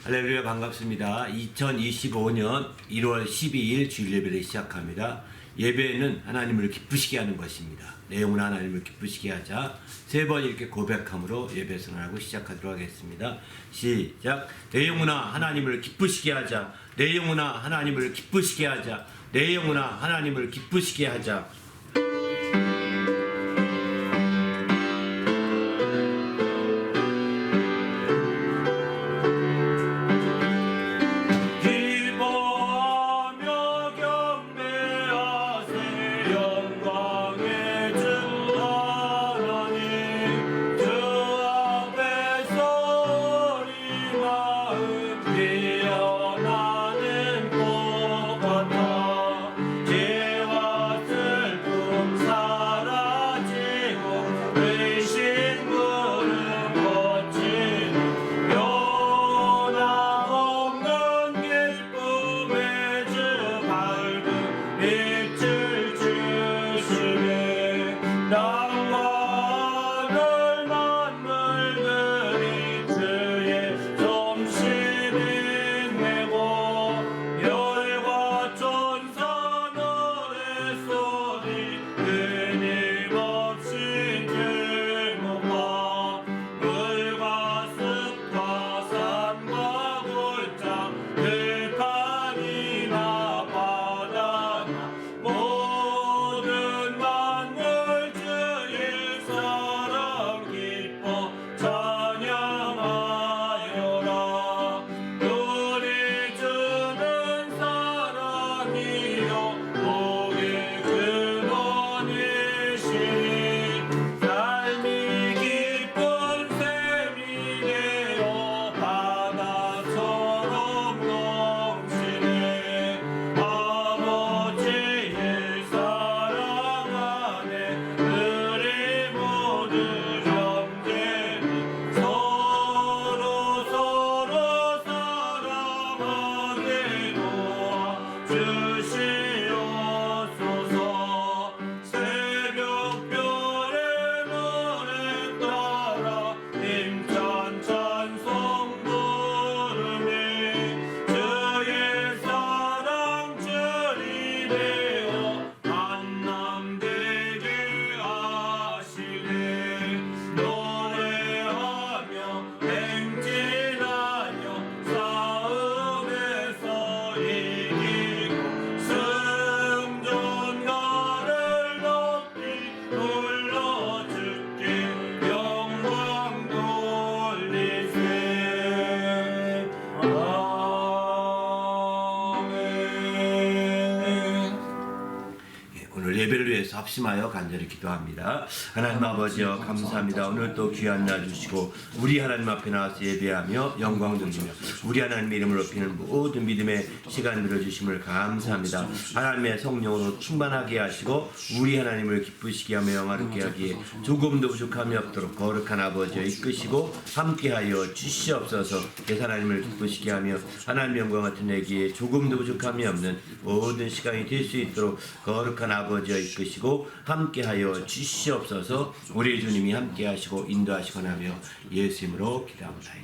할렐루야, 반갑습니다. 2025년 1월 12일 주일 예배를 시작합니다. 예배는 하나님을 기쁘시게 하는 것입니다. 내용은 하나님을 기쁘시게 하자. 세 번 이렇게 고백함으로 예배 선언하고 시작하도록 하겠습니다. 시작. 내 영혼아 하나님을 기쁘시게 하자. 내 영혼아 하나님을 기쁘시게 하자. 내 영혼아 하나님을 기쁘시게 하자. 합심하여 간절히 기도합니다. 하나님 아버지여 감사합니다. 오늘 또 귀한 날 주시고 우리 하나님 앞에 나와서 예배하며 영광 돌리며 우리 하나님의 이름을 높이는 모든 믿음의 시간 누려주심을 감사합니다. 하나님의 성령으로 충만하게 하시고 우리 하나님을 기쁘시게 하며 영화롭게 하기에 조금도 부족함이 없도록 거룩한 아버지여 이끄시고 함께하여 주시옵소서. 그래서 하나님을 기쁘시게 하며 하나님의 영광 같은 얘기에 조금도 부족함이 없는 모든 시간이 될 수 있도록 거룩한 아버지여 이끄시고 함께하여 주시옵소서. 우리 주님이 함께하시고 인도하시거나 하며 예수 이름으로 기도합니다.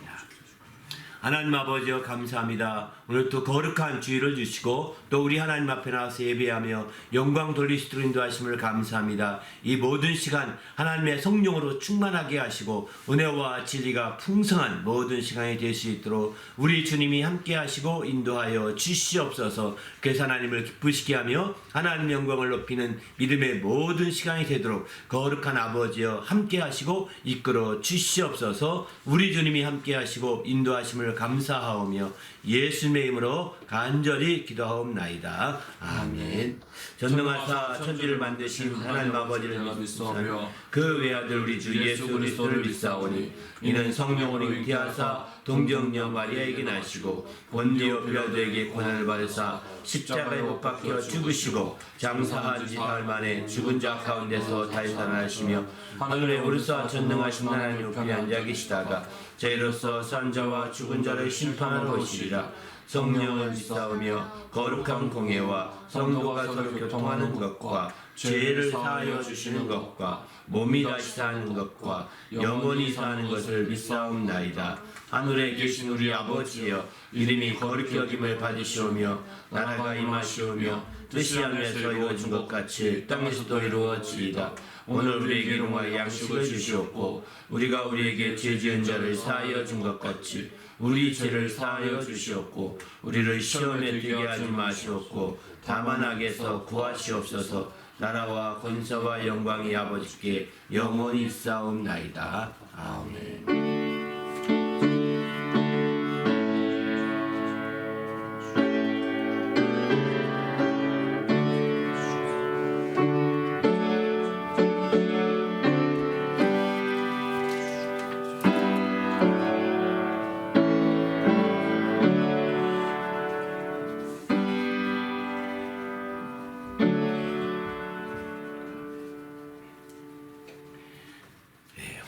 하나님 아버지여 감사합니다. 오늘 또 거룩한 주일을 주시고 또 우리 하나님 앞에 나와서 예배하며 영광 돌리시도록 인도하심을 감사합니다. 이 모든 시간 하나님의 성령으로 충만하게 하시고 은혜와 진리가 풍성한 모든 시간이 될 수 있도록 우리 주님이 함께 하시고 인도하여 주시옵소서. 그래서 하나님을 기쁘시게 하며 하나님 영광을 높이는 믿음의 모든 시간이 되도록 거룩한 아버지여 함께 하시고 이끌어 주시옵소서. 우리 주님이 함께 하시고 인도하심을 감사하오며 예수님의 이름으로 간절히 기도하옵나이다. 아멘. 전능하사 천지를 만드신 하나님 아버지를 믿사오며 그 외아들 우리 주 예수 그리스도를 믿사오니 이는 성령으로 잉태하사 동정녀 마리아에게 나시고 본디오 빌라도에게 고난을 받으사 십자가에 못 박혀 죽으시고 장사한 지 사흘 만에 죽은 자 가운데서 다시 살아나시며 하늘에 오르사 전능하신 하나님 우편에 앉아 계시다가 저희로서 산 자와 죽은 자를 심판하러 오시리라. 성령을 믿사오며 거룩한 공예와 성도가 서로 교통하는 것과 죄를 사하여 주시는 것과 몸이 다시 사는 것과 영원히 사는 것을 믿사옵나이다. 하늘에 계신 우리 아버지여, 이름이 거룩히 여김을 받으시오며 나라가 임하시오며 뜻이 하늘에서 이루어진 것 같이 땅에서도 이루어지이다. 오늘 우리에게 일용할 양식을 주시옵고 우리가 우리에게 죄 지은 자를 사하여 준 것 같이 우리 죄를 사하여 주시옵고 우리를 시험에 들게 하지 마시옵고 다만 악에서 구하시옵소서. 나라와 권세와 영광이 아버지께 영원히 있사옵나이다. 아멘.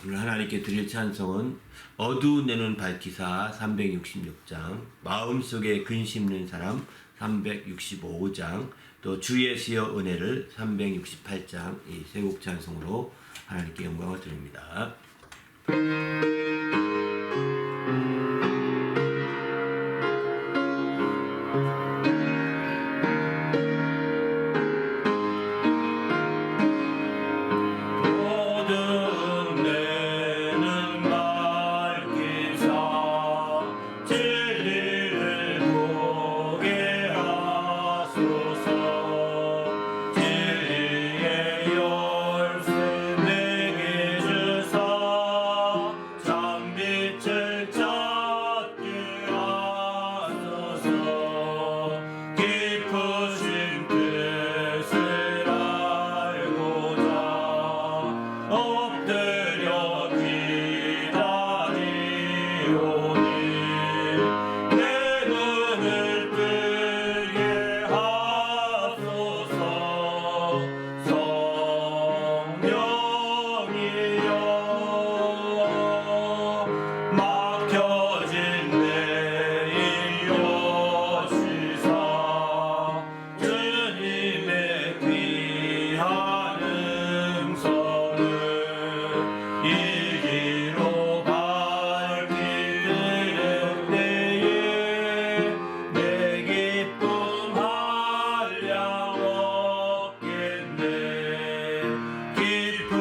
오늘 하나님께 드릴 찬송은 어두운 데는 밝히사 366장, 마음속에 근심는 사람 365장, 또 주 예수여 은혜를 368장, 이 세 곡 찬송으로 하나님께 영광을 드립니다. 깊은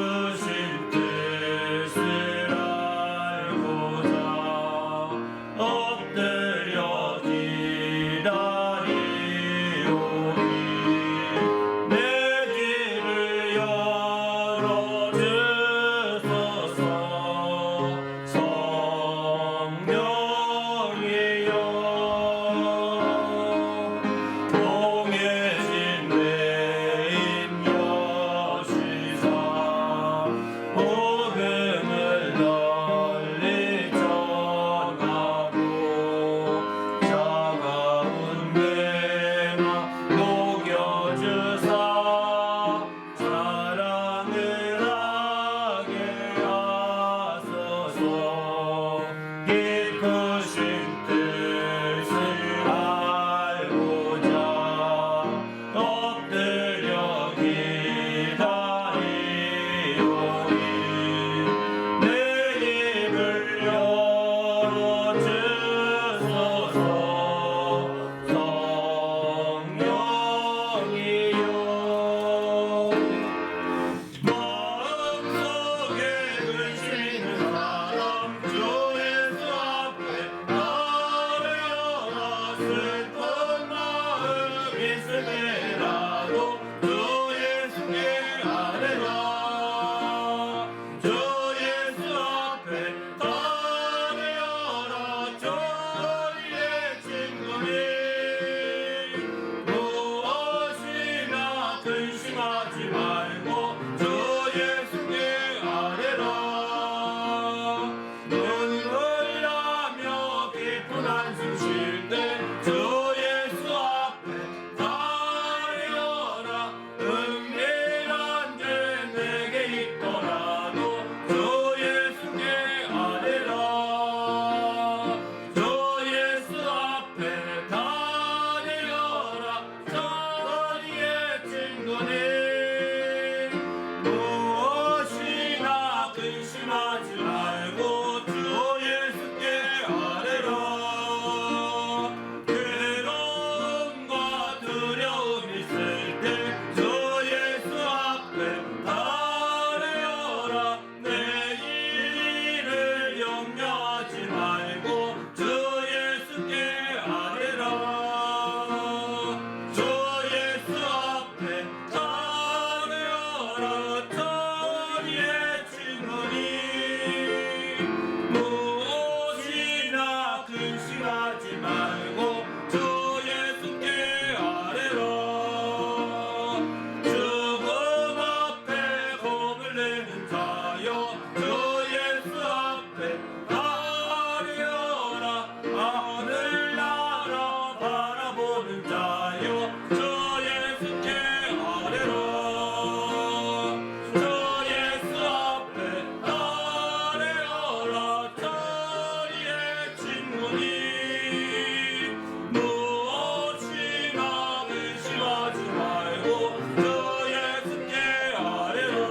설레는 자여 주 예수 앞에 아뢰어라 하늘나라 바라보는 자여 주 예수께 아뢰라 주 예수 앞에 아뢰어라 저리의 친구니 무엇이나 의심하지 말고 주 예수께 아뢰라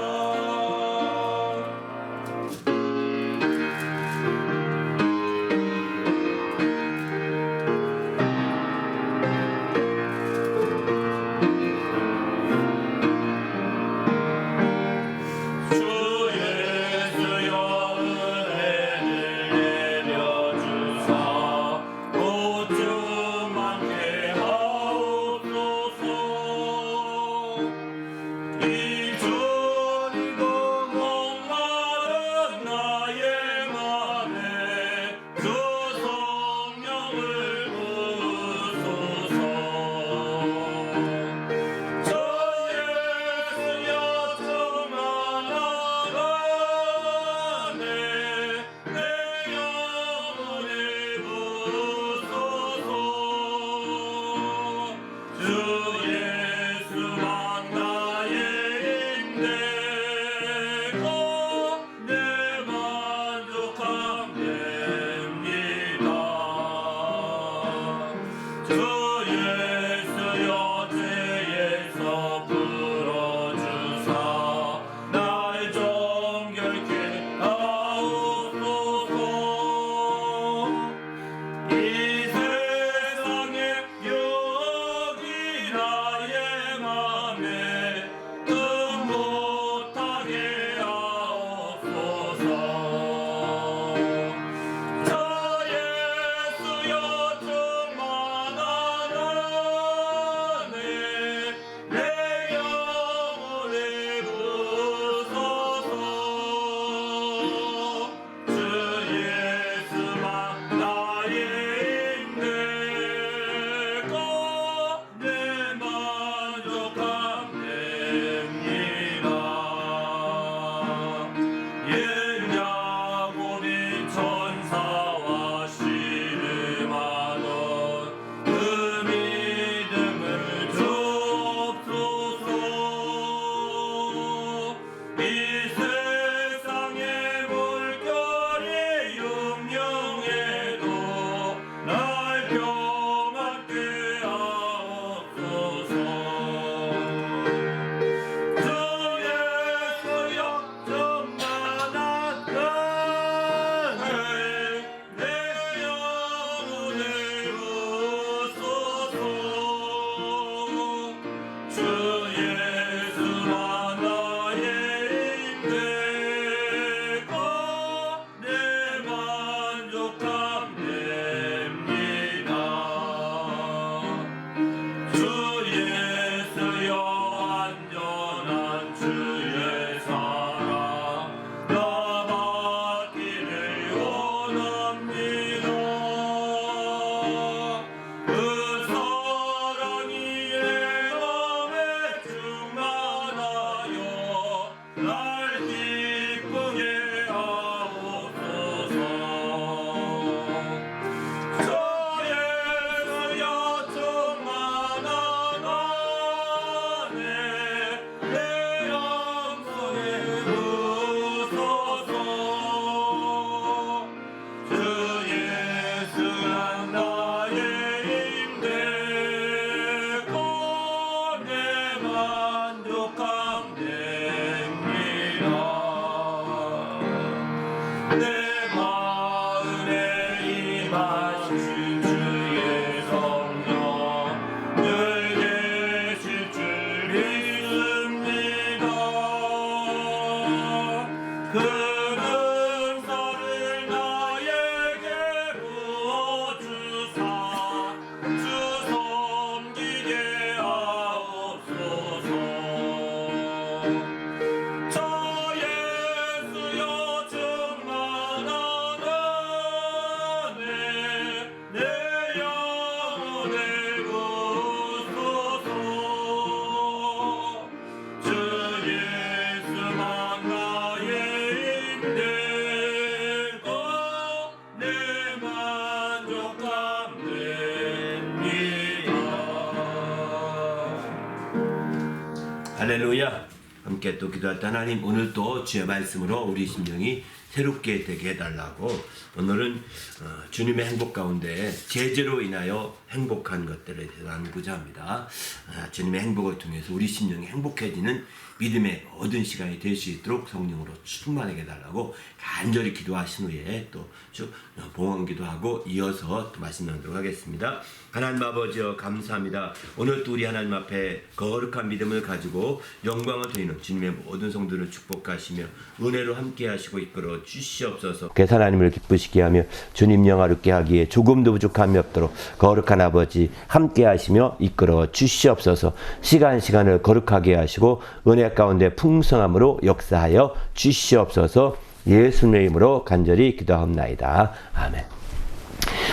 할렐루야. 함께 또 기도할 때 하나님 오늘 또 주의 말씀으로 우리 심령이 새롭게 되게 해달라고 오늘은 주님의 행복 가운데 제재로 인하여 행복한 것들에 대해서 나누고자 합니다. 주님의 행복을 통해서 우리 심령이 행복해지는 믿음의 모든 시간이 될 수 있도록 성령으로 충만하게 해달라고 간절히 기도하신 후에 또 쭉 봉헌 기도하고 이어서 또 말씀 나누도록 하겠습니다. 하나님 아버지여 감사합니다. 오늘 또 우리 하나님 앞에 거룩한 믿음을 가지고 영광을 드리는 주님의 모든 성도를 축복하시며 은혜로 함께 하시고 이끌어 주시옵소서. 그래서 하나님을 기쁘시게 하며 주님 영화롭게 하기에 조금도 부족함이 없도록 거룩한 아버지 함께 하시며 이끌어 주시옵소서. 시간을 거룩하게 하시고 은혜 가운데 풍성함으로 역사하여 주시옵소서. 예수님의 이름으로 간절히 기도합나이다. 아멘.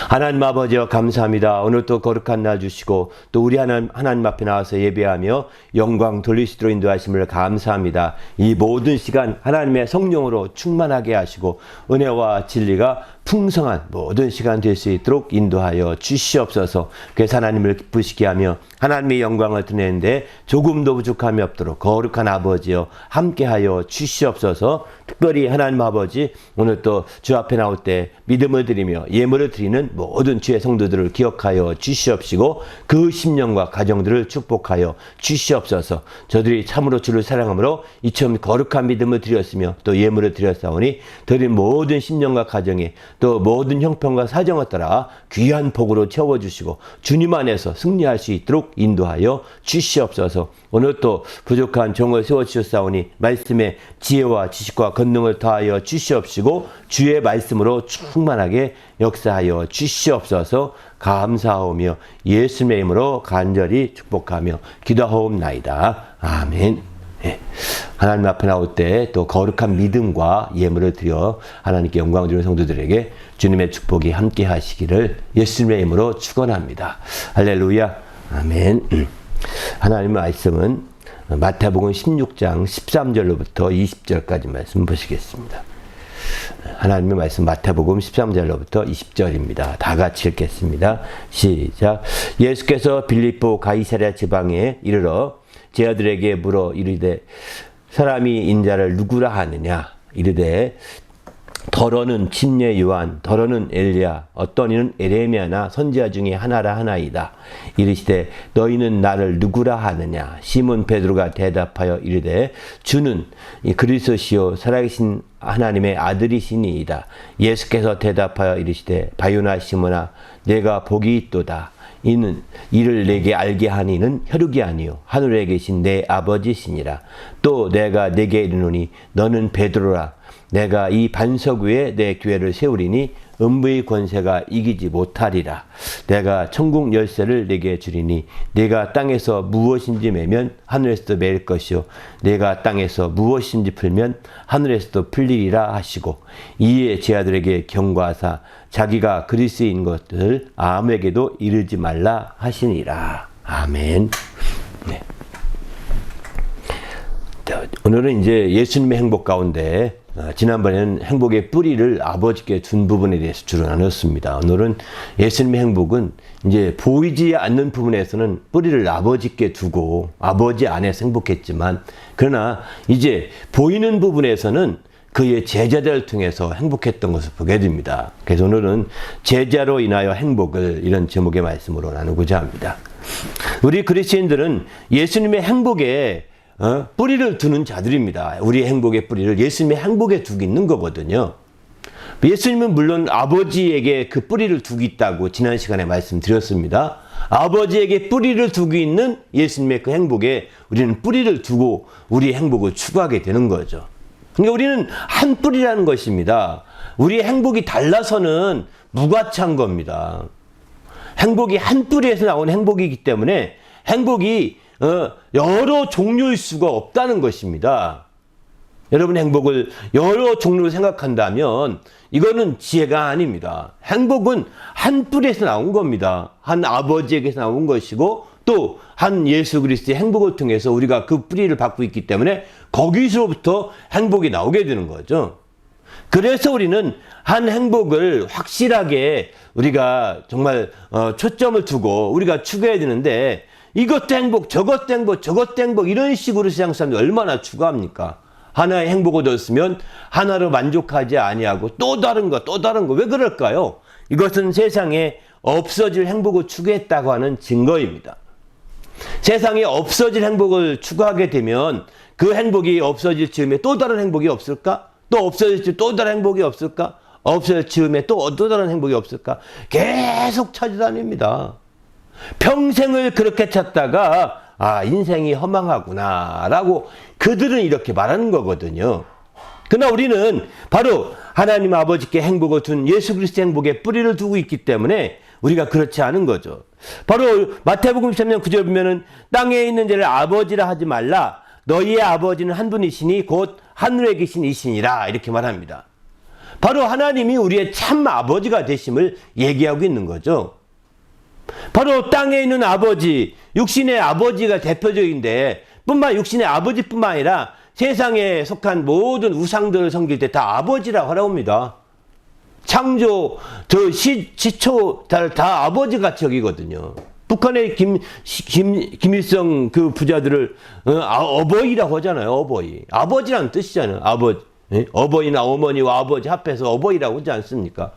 하나님 아버지여 감사합니다. 오늘 또 거룩한 날 주시고 또 우리 하나님 앞에 나와서 예배하며 영광 돌리시도록 인도하심을 감사합니다. 이 모든 시간 하나님의 성령으로 충만하게 하시고 은혜와 진리가 풍성한 모든 시간 될 수 있도록 인도하여 주시옵소서. 그래서 하나님을 기쁘시게 하며 하나님의 영광을 드리는데 조금도 부족함이 없도록 거룩한 아버지여 함께하여 주시옵소서. 특별히 하나님 아버지 오늘 또 주 앞에 나올 때 믿음을 드리며 예물을 드리는 모든 주의 성도들을 기억하여 주시옵시고 그 심령과 가정들을 축복하여 주시옵소서. 저들이 참으로 주를 사랑함으로 이처럼 거룩한 믿음을 드렸으며 또 예물을 드렸사오니 드린 모든 심령과 가정에 또 모든 형편과 사정을 따라 귀한 복으로 채워주시고 주님 안에서 승리할 수 있도록 인도하여 주시옵소서. 오늘 또 부족한 종을 세워주셨사오니 말씀의 지혜와 지식과 권능을 다하여 주시옵시고 주의 말씀으로 충만하게 역사하여 주시옵소서. 감사하오며 예수님의 이름으로 간절히 축복하며 기도하옵나이다. 아멘. 예. 하나님 앞에 나올 때 또 거룩한 믿음과 예물을 드려 하나님께 영광 드리는 성도들에게 주님의 축복이 함께 하시기를 예수님의 이름으로 축원합니다. 할렐루야. 아멘. 하나님의 말씀은 마태복음 16장 13절로부터 20절까지 말씀 보시겠습니다. 하나님의 말씀 마태복음 13절로부터 20절입니다. 다 같이 읽겠습니다. 시작. 예수께서 빌립보 가이사랴 지방에 이르러 제 아들에게 물어 이르되 사람이 인자를 누구라 하느냐 이르되 더러는 침례 요한 더러는 엘리야 어떤 이는 에레미야나 선지자 중에 하나라 하나이다. 이르시되 너희는 나를 누구라 하느냐. 시몬 베드로가 대답하여 이르되 주는 그리스도시요 살아계신 하나님의 아들이시니이다. 예수께서 대답하여 이르시되 바요나 시몬아 내가 복이 있도다. 이를 내게 알게 하니는 혈육이 아니요 하늘에 계신 내 아버지시니라. 또 내가 내게 이르노니 너는 베드로라. 내가 이 반석 위에 내 교회를 세우리니 음부의 권세가 이기지 못하리라. 내가 천국 열쇠를 내게 주리니 내가 땅에서 무엇인지 매면 하늘에서도 매일 것이요 내가 땅에서 무엇인지 풀면 하늘에서도 풀리리라 하시고 이에 제 아들에게 경고하사 자기가 그리스도인 것을 아무에게도 이르지 말라 하시니라. 아멘. 네. 오늘은 이제 예수님의 행복 가운데 지난번에는 행복의 뿌리를 아버지께 준 부분에 대해서 주로 나눴습니다. 오늘은 예수님의 행복은 이제 보이지 않는 부분에서는 뿌리를 아버지께 두고 아버지 안에서 행복했지만 그러나 이제 보이는 부분에서는 그의 제자들을 통해서 행복했던 것을 보게 됩니다. 그래서 오늘은 제자로 인하여 행복을 이런 제목의 말씀으로 나누고자 합니다. 우리 그리스도인들은 예수님의 행복에 뿌리를 두는 자들입니다. 우리의 행복의 뿌리를 예수님의 행복에 두고 있는 거거든요. 예수님은 물론 아버지에게 그 뿌리를 두고 있다고 지난 시간에 말씀드렸습니다. 아버지에게 뿌리를 두고 있는 예수님의 그 행복에 우리는 뿌리를 두고 우리의 행복을 추구하게 되는 거죠. 그러니까 우리는 한 뿌리라는 것입니다. 우리의 행복이 달라서는 무가치한 겁니다. 행복이 한 뿌리에서 나온 행복이기 때문에 행복이 여러 종류일 수가 없다는 것입니다. 여러분 행복을 여러 종류로 생각한다면 이거는 지혜가 아닙니다. 행복은 한 뿌리에서 나온 겁니다. 한 아버지에게서 나온 것이고 또 한 예수 그리스도의 행복을 통해서 우리가 그 뿌리를 받고 있기 때문에 거기서부터 행복이 나오게 되는 거죠. 그래서 우리는 한 행복을 확실하게 우리가 정말 초점을 두고 우리가 추구해야 되는데 이것도 행복, 저것도 행복, 저것도 행복 이런 식으로 세상 사람들이 얼마나 추구합니까? 하나의 행복을 얻었으면 하나로 만족하지 아니하고 또 다른 거 왜 그럴까요? 이것은 세상에 없어질 행복을 추구했다고 하는 증거입니다. 세상에 없어질 행복을 추구하게 되면 그 행복이 없어질 즈음에 또 다른 행복이 없을까? 또 없어질 즈음에 또 다른 행복이 없을까? 없어질 즈음에 또 다른 행복이 없을까? 계속 찾아다닙니다. 평생을 그렇게 찾다가 인생이 허망하구나 라고 그들은 이렇게 말하는 거거든요. 그러나 우리는 바로 하나님 아버지께 행복을 둔 예수 그리스도의 행복에 뿌리를 두고 있기 때문에 우리가 그렇지 않은 거죠. 바로 마태복음 13장 9절 보면은 땅에 있는 자를 아버지라 하지 말라. 너희의 아버지는 한 분이시니 곧 하늘에 계신 이시니라. 이렇게 말합니다. 바로 하나님이 우리의 참 아버지가 되심을 얘기하고 있는 거죠. 바로 땅에 있는 아버지, 육신의 아버지가 대표적인데 육신의 아버지뿐만 아니라 세상에 속한 모든 우상들을 섬길 때 다 아버지라고 하라옵니다. 창조, 시초 다 아버지같이 여기거든요. 북한의 김일성 그 부자들을 어버이라고 하잖아요. 어버이. 아버지라는 뜻이잖아요. 아버지. 어버이나 어머니와 아버지 합해서 어버이라고 하지 않습니까?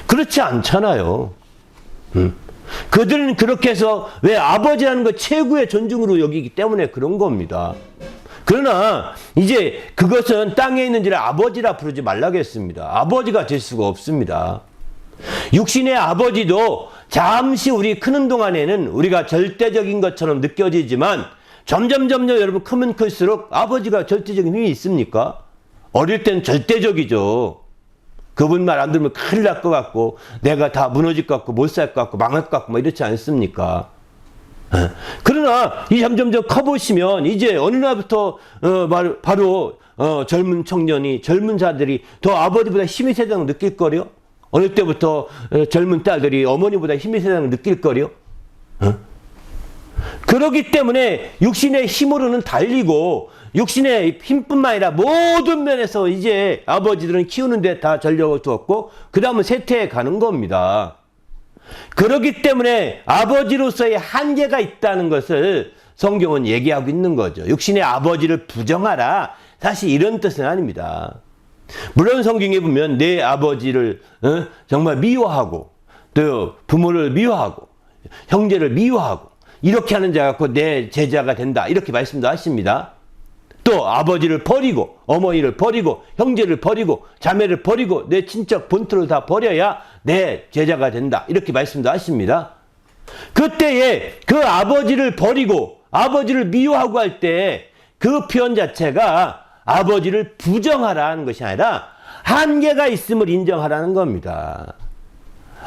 그렇지 않잖아요. 그들은 그렇게 해서 왜 아버지라는 걸 최고의 존중으로 여기기 때문에 그런 겁니다. 그러나 이제 그것은 땅에 있는 자를 아버지라 부르지 말라겠습니다. 아버지가 될 수가 없습니다. 육신의 아버지도 잠시 우리 크는 동안에는 우리가 절대적인 것처럼 느껴지지만 점점 여러분 크면 클수록 아버지가 절대적인 힘이 있습니까? 어릴 땐 절대적이죠. 그분 말 안 들으면 큰일 날 것 같고 내가 다 무너질 것 같고 못 살 것 같고 망할 것 같고 이렇지 않습니까? 그러나 이 점점 커보시면 이제 어느 날부터 바로 젊은 청년이 젊은 자들이 더 아버지보다 힘이 세다는 걸 느낄 거려? 어느 때부터 젊은 딸들이 어머니보다 힘이 세다는 걸 느낄 거려? 그렇기 때문에 육신의 힘으로는 달리고 육신의 힘뿐만 아니라 모든 면에서 이제 아버지들은 키우는데 다 전력을 두었고 그 다음은 쇠퇴해 가는 겁니다. 그렇기 때문에 아버지로서의 한계가 있다는 것을 성경은 얘기하고 있는 거죠. 육신의 아버지를 부정하라. 사실 이런 뜻은 아닙니다. 물론 성경에 보면 내 아버지를 정말 미워하고 또 부모를 미워하고 형제를 미워하고 이렇게 하는 자가 곧 내 제자가 된다. 이렇게 말씀도 하십니다. 또 아버지를 버리고 어머니를 버리고 형제를 버리고 자매를 버리고 내 친척 본토를 다 버려야 내 제자가 된다. 이렇게 말씀도 하십니다. 그때에 그 아버지를 버리고 아버지를 미워하고 할 때 그 표현 자체가 아버지를 부정하라는 것이 아니라 한계가 있음을 인정하라는 겁니다.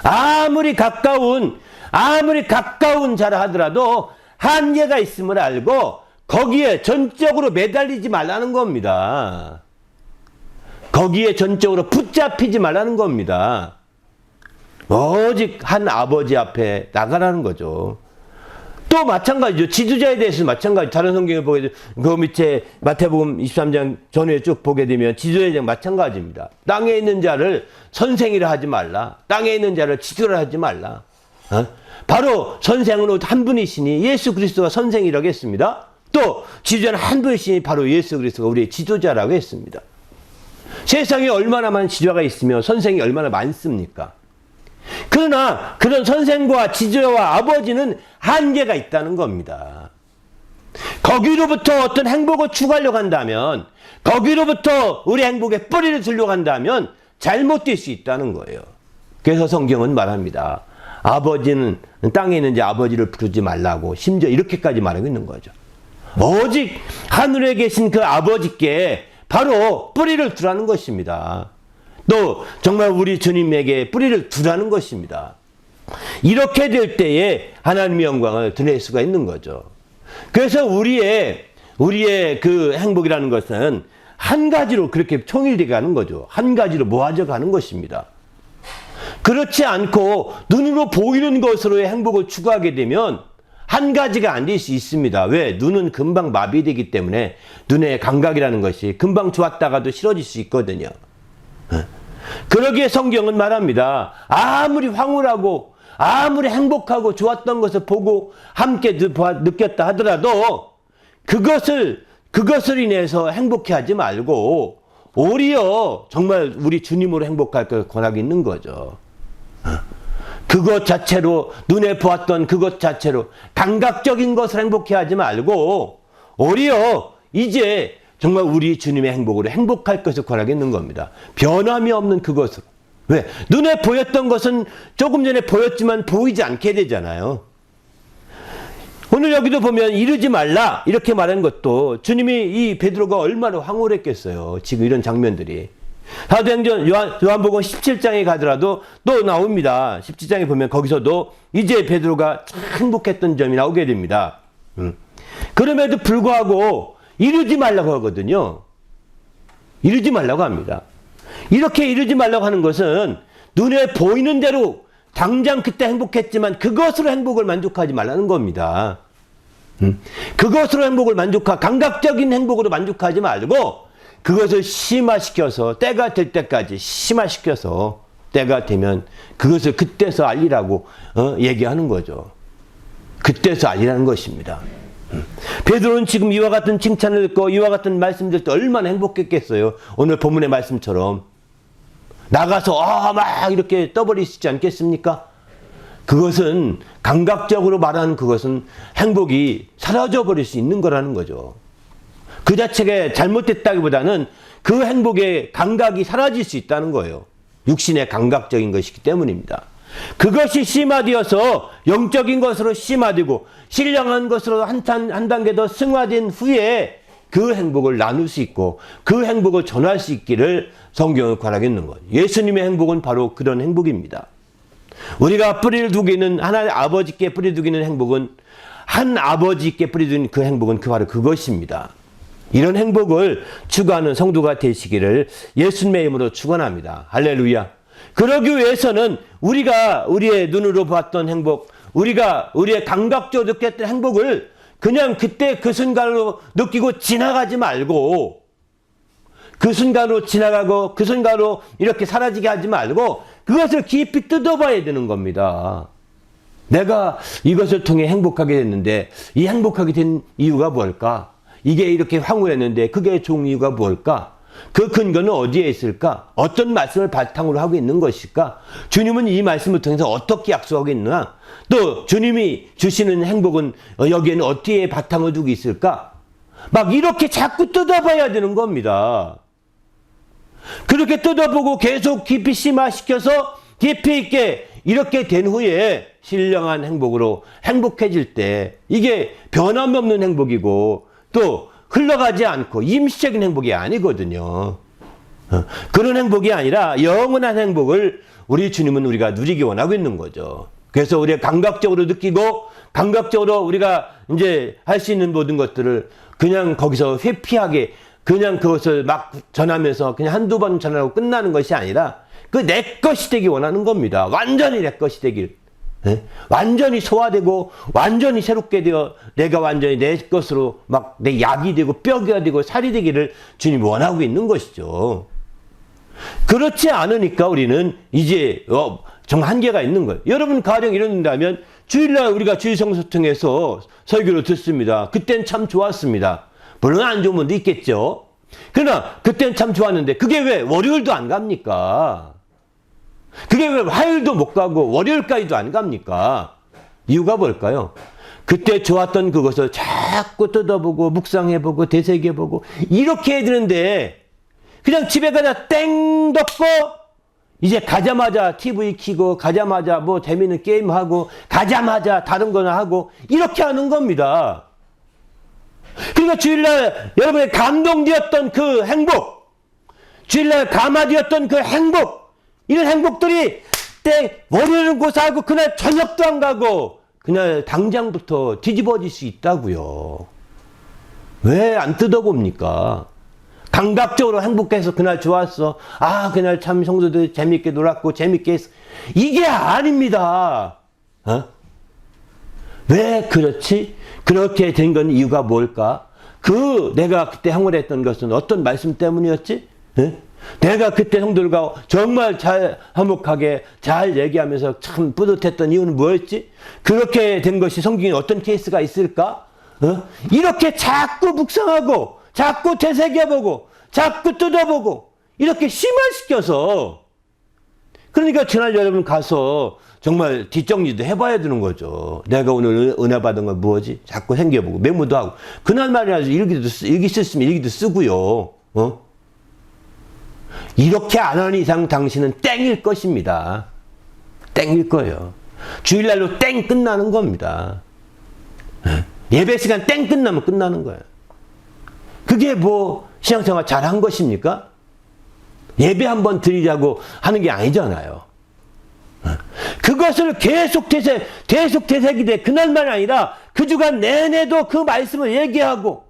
아무리 가까운 자라 하더라도 한계가 있음을 알고 거기에 전적으로 매달리지 말라는 겁니다. 거기에 전적으로 붙잡히지 말라는 겁니다. 오직 한 아버지 앞에 나가라는 거죠. 또 마찬가지죠. 지도자에 대해서 마찬가지. 다른 성경을 보게 되면 그 밑에 마태복음 23장 전후에 쭉 보게 되면 지도자에 대한 마찬가지입니다. 땅에 있는 자를 선생이라 하지 말라. 땅에 있는 자를 지도라 하지 말라. 바로 선생은 한 분이시니 예수 그리스도가 선생이라고 했습니다. 또 지도자는 한 분이시니 바로 예수 그리스도가 우리의 지도자라고 했습니다. 세상에 얼마나 많은 지도자가 있으며 선생이 얼마나 많습니까? 그러나 그런 선생과 지도자와 아버지는 한계가 있다는 겁니다. 거기로부터 어떤 행복을 추구하려고 한다면 거기로부터 우리 행복의 뿌리를 들려고 한다면 잘못될 수 있다는 거예요. 그래서 성경은 말합니다. 아버지는 땅에 있는 자 아버지를 부르지 말라고 심지어 이렇게까지 말하고 있는 거죠. 오직 하늘에 계신 그 아버지께 바로 뿌리를 두라는 것입니다. 또 정말 우리 주님에게 뿌리를 두라는 것입니다. 이렇게 될 때에 하나님의 영광을 드러낼 수가 있는 거죠. 그래서 우리의 그 행복이라는 것은 한 가지로 그렇게 총일되게 가는 거죠. 한 가지로 모아져 가는 것입니다. 그렇지 않고 눈으로 보이는 것으로의 행복을 추구하게 되면 한 가지가 안 될 수 있습니다. 왜? 눈은 금방 마비되기 때문에 눈의 감각이라는 것이 금방 좋았다가도 싫어질 수 있거든요. 그러기에 성경은 말합니다. 아무리 황홀하고 아무리 행복하고 좋았던 것을 보고 함께 느꼈다 하더라도 그것을 인해서 행복해하지 말고 오히려 정말 우리 주님으로 행복할 걸 권하고 있는 거죠. 그것 자체로 눈에 보았던 그것 자체로 감각적인 것을 행복해하지 말고 오히려 이제 정말 우리 주님의 행복으로 행복할 것을 권하고 있는 겁니다. 변함이 없는 그것으로. 왜? 눈에 보였던 것은 조금 전에 보였지만 보이지 않게 되잖아요. 오늘 여기도 보면 이르지 말라 이렇게 말한 것도 주님이 이 베드로가 얼마나 황홀했겠어요. 지금 이런 장면들이. 사도행전 요한복음 17장에 가더라도 또 나옵니다. 17장에 보면 거기서도 이제 베드로가 참 행복했던 점이 나오게 됩니다. 그럼에도 불구하고 이르지 말라고 하거든요. 이르지 말라고 합니다. 이렇게 이르지 말라고 하는 것은 눈에 보이는 대로 당장 그때 행복했지만 그것으로 행복을 만족하지 말라는 겁니다. 그것으로 행복을 감각적인 행복으로 만족하지 말고 그것을 심화시켜서 때가 될 때까지 심화시켜서 때가 되면 그것을 그때서 알리라고 얘기하는 거죠. 그때서 알리라는 것입니다. 베드로는 지금 이와 같은 칭찬을 듣고 이와 같은 말씀들 때 얼마나 행복했겠어요. 오늘 본문의 말씀처럼 나가서 막 이렇게 떠버리시지 않겠습니까? 그것은 감각적으로 말하는 그것은 행복이 사라져 버릴 수 있는 거라는 거죠. 그 자체가 잘못됐다기보다는 그 행복의 감각이 사라질 수 있다는 거예요. 육신의 감각적인 것이기 때문입니다. 그것이 심화되어서 영적인 것으로 심화되고 신령한 것으로 한 단계 더 승화된 후에 그 행복을 나눌 수 있고 그 행복을 전할 수 있기를 성경을 권하겠는 거예요. 예수님의 행복은 바로 그런 행복입니다. 우리가 뿌리를 두고 있는 하나님 아버지께 뿌리 두고 있는 행복은 한 아버지께 뿌리 두는 그 행복은 바로 그것입니다. 이런 행복을 추구하는 성도가 되시기를 예수님의 이름으로 축원합니다. 할렐루야. 그러기 위해서는 우리가 우리의 눈으로 봤던 행복, 우리가 우리의 감각적으로 느꼈던 행복을 그냥 그때 그 순간으로 느끼고 지나가지 말고 그 순간으로 지나가고 그 순간으로 이렇게 사라지게 하지 말고 그것을 깊이 뜯어봐야 되는 겁니다. 내가 이것을 통해 행복하게 됐는데 이 행복하게 된 이유가 뭘까? 이게 이렇게 황홀했는데 그게 좋은 이유가 뭘까? 그 근거는 어디에 있을까? 어떤 말씀을 바탕으로 하고 있는 것일까? 주님은 이 말씀을 통해서 어떻게 약속하고 있느냐? 또 주님이 주시는 행복은 여기에는 어디에 바탕을 두고 있을까? 막 이렇게 자꾸 뜯어봐야 되는 겁니다. 그렇게 뜯어보고 계속 깊이 심화시켜서 깊이 있게 이렇게 된 후에 신령한 행복으로 행복해질 때 이게 변함없는 행복이고 또 흘러가지 않고 임시적인 행복이 아니거든요. 그런 행복이 아니라 영원한 행복을 우리 주님은 우리가 누리기 원하고 있는 거죠. 그래서 우리가 감각적으로 느끼고 감각적으로 우리가 이제 할 수 있는 모든 것들을 그냥 거기서 회피하게 그냥 그것을 막 전하면서 그냥 한두 번 전하고 끝나는 것이 아니라 그 내 것이 되기 원하는 겁니다. 완전히 내 것이 되길. 완전히 소화되고 완전히 새롭게 되어 내가 완전히 내 것으로 막 내 약이 되고 뼈가 되고 살이 되기를 주님이 원하고 있는 것이죠. 그렇지 않으니까 우리는 이제 정말 한계가 있는 거예요. 여러분 가령 이런다면 주일날 우리가 주일성수 통해서 설교를 듣습니다. 그땐 참 좋았습니다. 물론 안 좋은 분도 있겠죠. 그러나 그땐 참 좋았는데 그게 왜 월요일도 안 갑니까? 그게 왜 화요일도 못 가고 월요일까지도 안 갑니까? 이유가 뭘까요? 그때 좋았던 그것을 자꾸 뜯어보고 묵상해보고 되새겨보고 이렇게 해야 되는데 그냥 집에 가자 땡 덮고 이제 가자마자 TV 켜고 가자마자 뭐 재미있는 게임하고 가자마자 다른 거나 하고 이렇게 하는 겁니다. 그러니까 주일날 여러분의 감동되었던 그 행복, 주일날 감화되었던 그 행복, 이런 행복들이 월요일은 고사하고 그날 저녁도 안 가고 그날 당장부터 뒤집어질 수 있다고요. 왜 안 뜯어봅니까? 감각적으로 행복해서 그날 좋았어. 그날 참 성도들 재밌게 놀았고 재밌게 했어. 이게 아닙니다. 왜 그렇지? 그렇게 된 건 이유가 뭘까? 내가 그때 황홀했던 것은 어떤 말씀 때문이었지? 내가 그때 성도들과 정말 잘 화목하게 잘 얘기하면서 참 뿌듯했던 이유는 뭐였지? 그렇게 된 것이 성경에 어떤 케이스가 있을까? 이렇게 자꾸 묵상하고 자꾸 되새겨보고 자꾸 뜯어보고 이렇게 심화시켜서, 그러니까 지난 여러분 가서 정말 뒷정리도 해봐야 되는 거죠. 내가 오늘 은혜 받은 건 뭐지? 자꾸 생겨보고 메모도 하고, 그날 말이야 일기 썼으면 일기도 쓰고요. 이렇게 안 하는 이상 당신은 땡일 것입니다. 땡일 거예요. 주일날로 땡 끝나는 겁니다. 예배 시간 땡 끝나면 끝나는 거예요. 그게 뭐 신앙생활 잘한 것입니까? 예배 한번 드리자고 하는 게 아니잖아요. 그것을 계속 되새기되 그날만 아니라 그 주간 내내도 그 말씀을 얘기하고,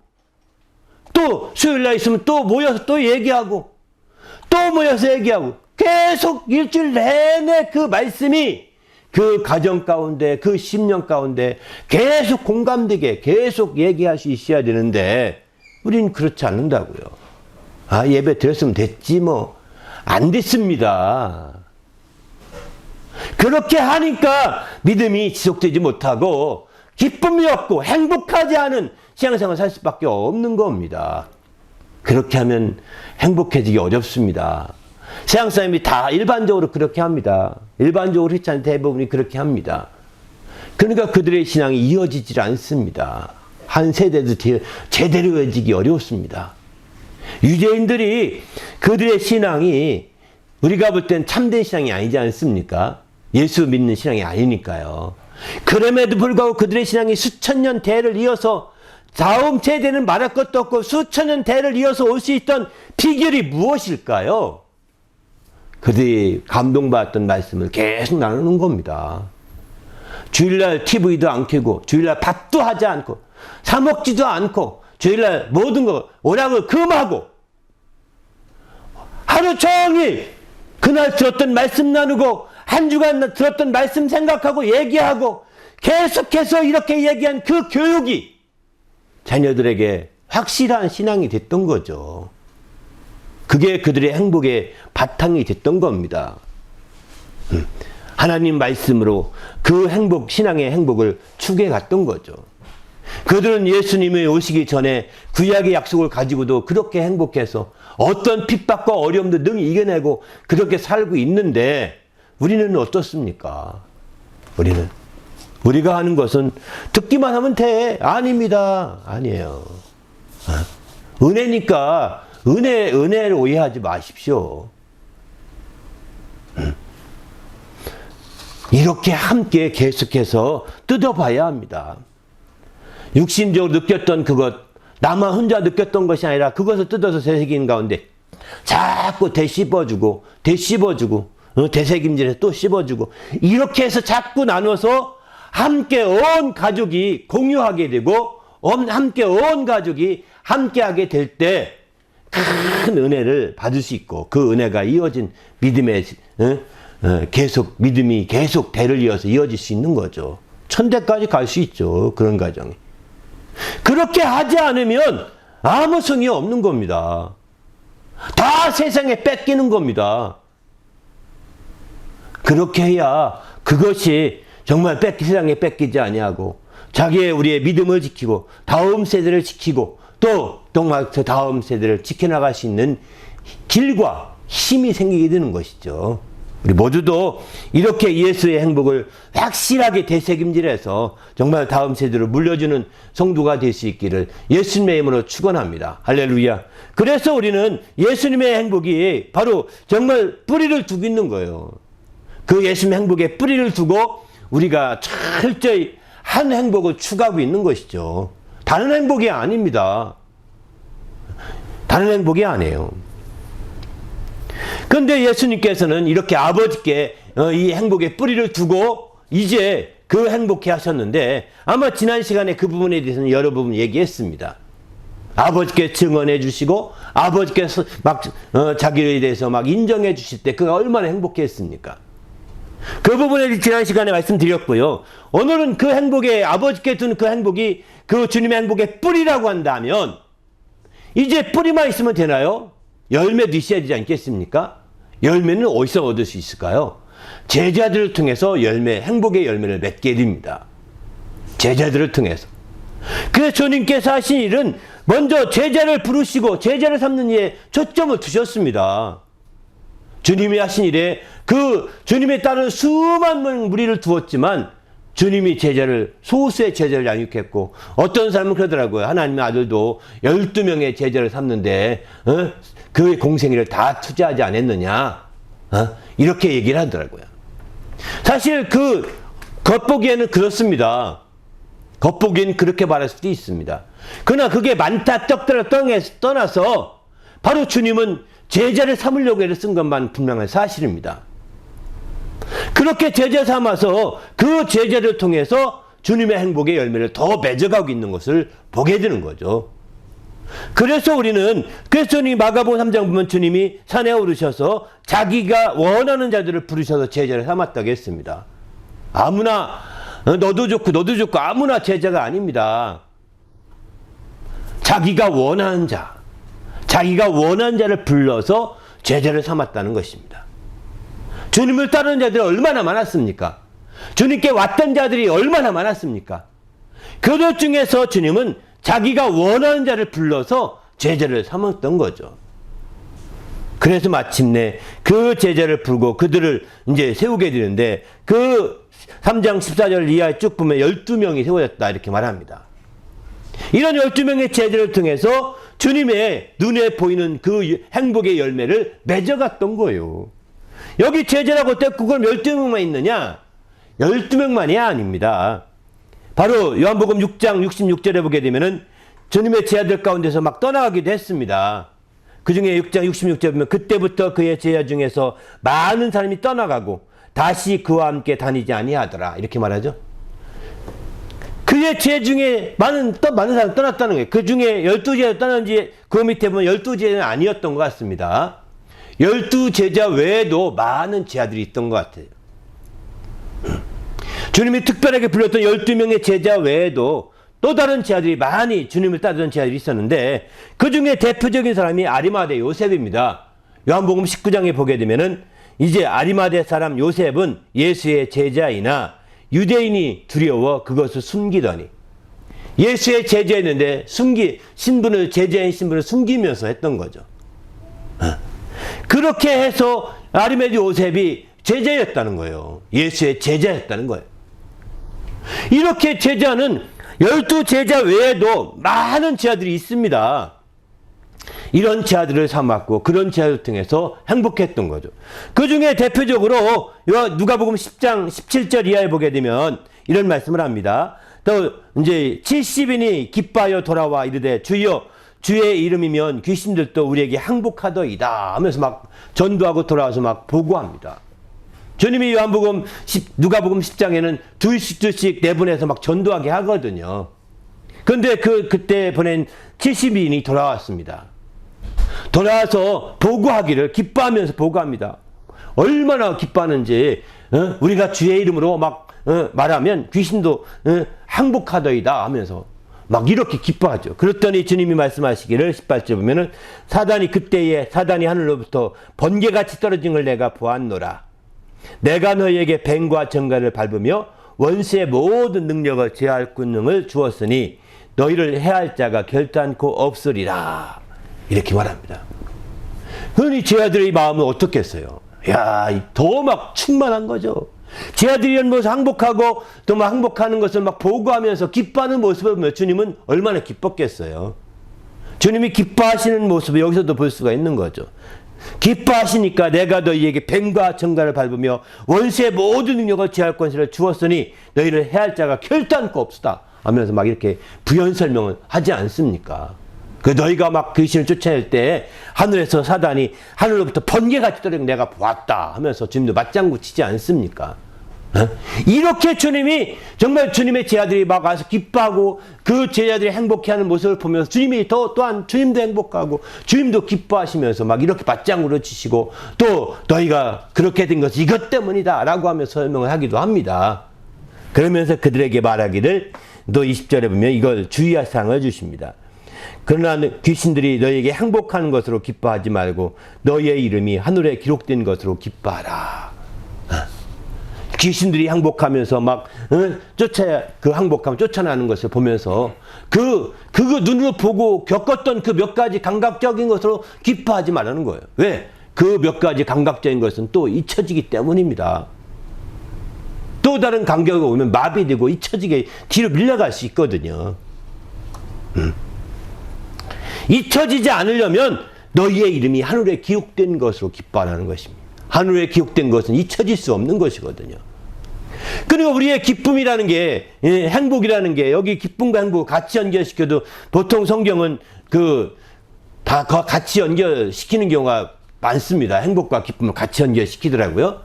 또 수요일날 있으면 또 모여서 또 얘기하고, 또 모여서 얘기하고, 계속 일주일 내내 그 말씀이 그 가정 가운데, 그 심령 가운데 계속 공감되게 계속 얘기할 수 있어야 되는데, 우리는 그렇지 않는다고요. 아, 예배 드렸으면 됐지 뭐. 안 됐습니다. 그렇게 하니까 믿음이 지속되지 못하고 기쁨이 없고 행복하지 않은 신앙생활을 살 수밖에 없는 겁니다. 그렇게 하면 행복해지기 어렵습니다. 신앙사람이 다 일반적으로 그렇게 합니다. 일반적으로 크리스찬 대부분이 그렇게 합니다. 그러니까 그들의 신앙이 이어지질 않습니다. 한 세대도 제대로 이어지기 어렵습니다. 유대인들이 그들의 신앙이 우리가 볼 땐 참된 신앙이 아니지 않습니까? 예수 믿는 신앙이 아니니까요. 그럼에도 불구하고 그들의 신앙이 수천 년 대를 이어서, 다음 세대는 말할 것도 없고 수천 년 대를 이어서 올 수 있던 비결이 무엇일까요? 그들이 감동받았던 말씀을 계속 나누는 겁니다. 주일날 TV도 안 켜고, 주일날 밥도 하지 않고, 사 먹지도 않고, 주일날 모든 거 오락을 금하고, 하루 종일 그날 들었던 말씀 나누고, 한 주간 들었던 말씀 생각하고 얘기하고, 계속해서 이렇게 얘기한 그 교육이 자녀들에게 확실한 신앙이 됐던 거죠. 그게 그들의 행복의 바탕이 됐던 겁니다. 하나님 말씀으로 그 행복, 신앙의 행복을 추구해 갔던 거죠. 그들은 예수님이 오시기 전에 구약의 약속을 가지고도 그렇게 행복해서 어떤 핍박과 어려움도 능히 이겨내고 그렇게 살고 있는데, 우리는 어떻습니까? 우리가 하는 것은 듣기만 하면 돼. 아닙니다. 아니에요. 은혜니까 은혜를 오해하지 마십시오. 이렇게 함께 계속해서 뜯어봐야 합니다. 육신적으로 느꼈던 그것, 나만 혼자 느꼈던 것이 아니라 그것을 뜯어서 되새기는 가운데 자꾸 되씹어주고 되새김질해서 또 씹어주고, 이렇게 해서 자꾸 나눠서 함께 온 가족이 공유하게 되고, 함께 온 가족이 함께하게 될 때 큰 은혜를 받을 수 있고, 그 은혜가 이어진 믿음의 믿음이 계속 대를 이어서 이어질 수 있는 거죠. 천대까지 갈 수 있죠. 그런 가정이. 그렇게 하지 않으면 아무 성이 없는 겁니다. 다 세상에 뺏기는 겁니다. 그렇게 해야 그것이 정말 세상에 뺏기지 아니하고 우리의 믿음을 지키고 다음 세대를 지키고 또 정말 그 다음 세대를 지켜나갈 수 있는 길과 힘이 생기게 되는 것이죠. 우리 모두도 이렇게 예수의 행복을 확실하게 되새김질해서 정말 다음 세대로 물려주는 성도가 될 수 있기를 예수님의 이름으로 축원합니다. 할렐루야. 그래서 우리는 예수님의 행복이 바로 정말 뿌리를 두고 있는 거예요. 그 예수님의 행복에 뿌리를 두고 우리가 철저히 한 행복을 추구하고 있는 것이죠. 다른 행복이 아닙니다. 다른 행복이 아니에요. 그런데 예수님께서는 이렇게 아버지께 이 행복의 뿌리를 두고 이제 그 행복해 하셨는데, 아마 지난 시간에 그 부분에 대해서는 여러 부분 얘기했습니다. 아버지께 증언해 주시고 아버지께서 막 자기에 대해서 막 인정해 주실 때 그가 얼마나 행복했습니까? 그 부분에 지난 시간에 말씀드렸고요. 오늘은 그 행복에, 아버지께 두는 그 행복이 그 주님의 행복의 뿌리라고 한다면, 이제 뿌리만 있으면 되나요? 열매도 있어야 되지 않겠습니까? 열매는 어디서 얻을 수 있을까요? 제자들을 통해서 행복의 열매를 맺게 됩니다. 제자들을 통해서. 그래서 주님께서 하신 일은 먼저 제자를 부르시고 제자를 삼는 일에 초점을 두셨습니다. 주님이 하신 일에 그 주님에 따른 수많은 무리를 두었지만 주님이 소수의 제자를 양육했고, 어떤 사람은 그러더라고요. 하나님의 아들도 12명의 제자를 삼는데 그 공생애를 다 투자하지 않았느냐, 이렇게 얘기를 하더라고요. 사실 겉보기에는 그렇습니다. 겉보기에는 그렇게 말할 수도 있습니다. 그러나 그게 많다 떡들을 떠나서 바로 주님은 제자를 삼으려고 애를 쓴 것만 분명한 사실입니다. 그렇게 제자 삼아서 그 제자를 통해서 주님의 행복의 열매를 더 맺어가고 있는 것을 보게 되는 거죠. 그래서 주님이 마가복음 3장 보면 주님이 산에 오르셔서 자기가 원하는 자들을 부르셔서 제자를 삼았다고 했습니다. 아무나 너도 좋고 아무나 제자가 아닙니다. 자기가 원하는 자를 불러서 제자를 삼았다는 것입니다. 주님을 따르는 자들이 얼마나 많았습니까? 주님께 왔던 자들이 얼마나 많았습니까? 그들 중에서 주님은 자기가 원하는 자를 불러서 제자를 삼았던 거죠. 그래서 마침내 그 제자를 부르고 그들을 이제 세우게 되는데, 그 3장 14절 이하에 쭉 보면 12명이 세워졌다 이렇게 말합니다. 이런 12명의 제자를 통해서 주님의 눈에 보이는 그 행복의 열매를 맺어갔던 거예요. 여기 제자라고 했고 그럼 12명만 있느냐? 12명만이 아닙니다. 바로 요한복음 6장 66절에 보게 되면은 주님의 제자들 가운데서 막 떠나가기도 했습니다. 그 중에 6장 66절에 보면 그때부터 그의 제자 중에서 많은 사람이 떠나가고 다시 그와 함께 다니지 아니하더라 이렇게 말하죠. 그의 제자 중에 많은 사람이 떠났다는 거예요. 그 중에 12제자 떠난지 그 밑에 보면 12제자는 아니었던 것 같습니다. 12제자 외에도 많은 제자들이 있던 것 같아요. 주님이 특별하게 불렀던 12명의 제자 외에도 또 다른 제자들이 많이 주님을 따르던 제자들이 있었는데, 그 중에 대표적인 사람이 아리마대 요셉입니다. 요한복음 19장에 보게 되면은 이제 아리마대 사람 요셉은 예수의 제자이나 유대인이 두려워 그것을 숨기더니, 예수의 제자였는데 제자인 신분을 숨기면서 했던 거죠. 그렇게 해서 아리마대 요셉이 제자였다는 거예요. 예수의 제자였다는 거예요. 이렇게 제자는 12제자 외에도 많은 제자들이 있습니다. 이런 제자들을 삼았고 그런 제자를 통해서 행복했던 거죠. 그 중에 대표적으로 누가복음 10장 17절 이하에 보게 되면 이런 말씀을 합니다. 또 이제 70인이 기뻐하여 돌아와 이르되 주여 주의 이름이면 귀신들도 우리에게 항복하더이다 하면서 막 전도하고 돌아와서 막 보고합니다. 주님이 누가복음 10장에는 둘씩 내보내서 막 전도하게 하거든요. 그런데 그때 보낸 70인이 돌아왔습니다. 돌아와서 보고하기를 기뻐하면서 보고합니다. 얼마나 기뻐하는지, 우리가 주의 이름으로 막 말하면 귀신도 항복하더이다 하면서 막 이렇게 기뻐하죠. 그랬더니 주님이 말씀하시기를 18절 보면은 그때에 사단이 하늘로부터 번개같이 떨어진 걸 내가 보았노라. 내가 너희에게 뱀과 정갈을 밟으며 원수의 모든 능력을 제할 권능을 주었으니 너희를 해할 자가 결단코 없으리라. 이렇게 말합니다. 그러니 제자들의 마음은 어떻겠어요? 더 막 충만한 거죠. 제자들이 이런 모습 항복하고 또 막 항복하는 것을 막 보고하면서 기뻐하는 모습을 보면 주님은 얼마나 기뻤겠어요. 주님이 기뻐하시는 모습을 여기서도 볼 수가 있는 거죠. 기뻐하시니까 내가 너희에게 뱀과 정갈을 밟으며 원수의 모든 능력을 제할 권세를 주었으니 너희를 해할 자가 결단코 없으다 하면서 막 이렇게 부연 설명을 하지 않습니까? 너희가 막 귀신을 쫓아낼 때 하늘에서 사단이 하늘로부터 번개같이 떨어진 내가 보았다 하면서 주님도 맞장구 치지 않습니까? 이렇게 주님이 정말 주님의 제자들이 막 와서 기뻐하고 그 제자들이 행복해하는 모습을 보면서 주님이 또한 주님도 행복하고 주님도 기뻐하시면서 막 이렇게 맞장구를 치시고 또 너희가 그렇게 된 것은 이것 때문이다 라고 하면서 설명을 하기도 합니다. 그러면서 그들에게 말하기를 또 20절에 보면 이걸 주의할 사항을 주십니다. 그러나 귀신들이 너희에게 행복하는 것으로 기뻐하지 말고 너희의 이름이 하늘에 기록된 것으로 기뻐하라. 귀신들이 행복하면서 막 그 행복함 쫓아나는 것을 보면서 그거 눈으로 보고 겪었던 그 몇 가지 감각적인 것으로 기뻐하지 말라는 거예요. 왜? 그 몇 가지 감각적인 것은 또 잊혀지기 때문입니다. 또 다른 감격이 오면 마비되고 잊혀지게 뒤로 밀려갈 수 있거든요. 잊혀지지 않으려면 너희의 이름이 하늘에 기록된 것으로 기뻐하라는 것입니다. 하늘에 기록된 것은 잊혀질 수 없는 것이거든요. 그리고 우리의 기쁨이라는 게, 행복이라는 게, 여기 기쁨과 행복을 같이 연결시켜도 보통 성경은 다 같이 연결시키는 경우가 많습니다. 행복과 기쁨을 같이 연결시키더라고요.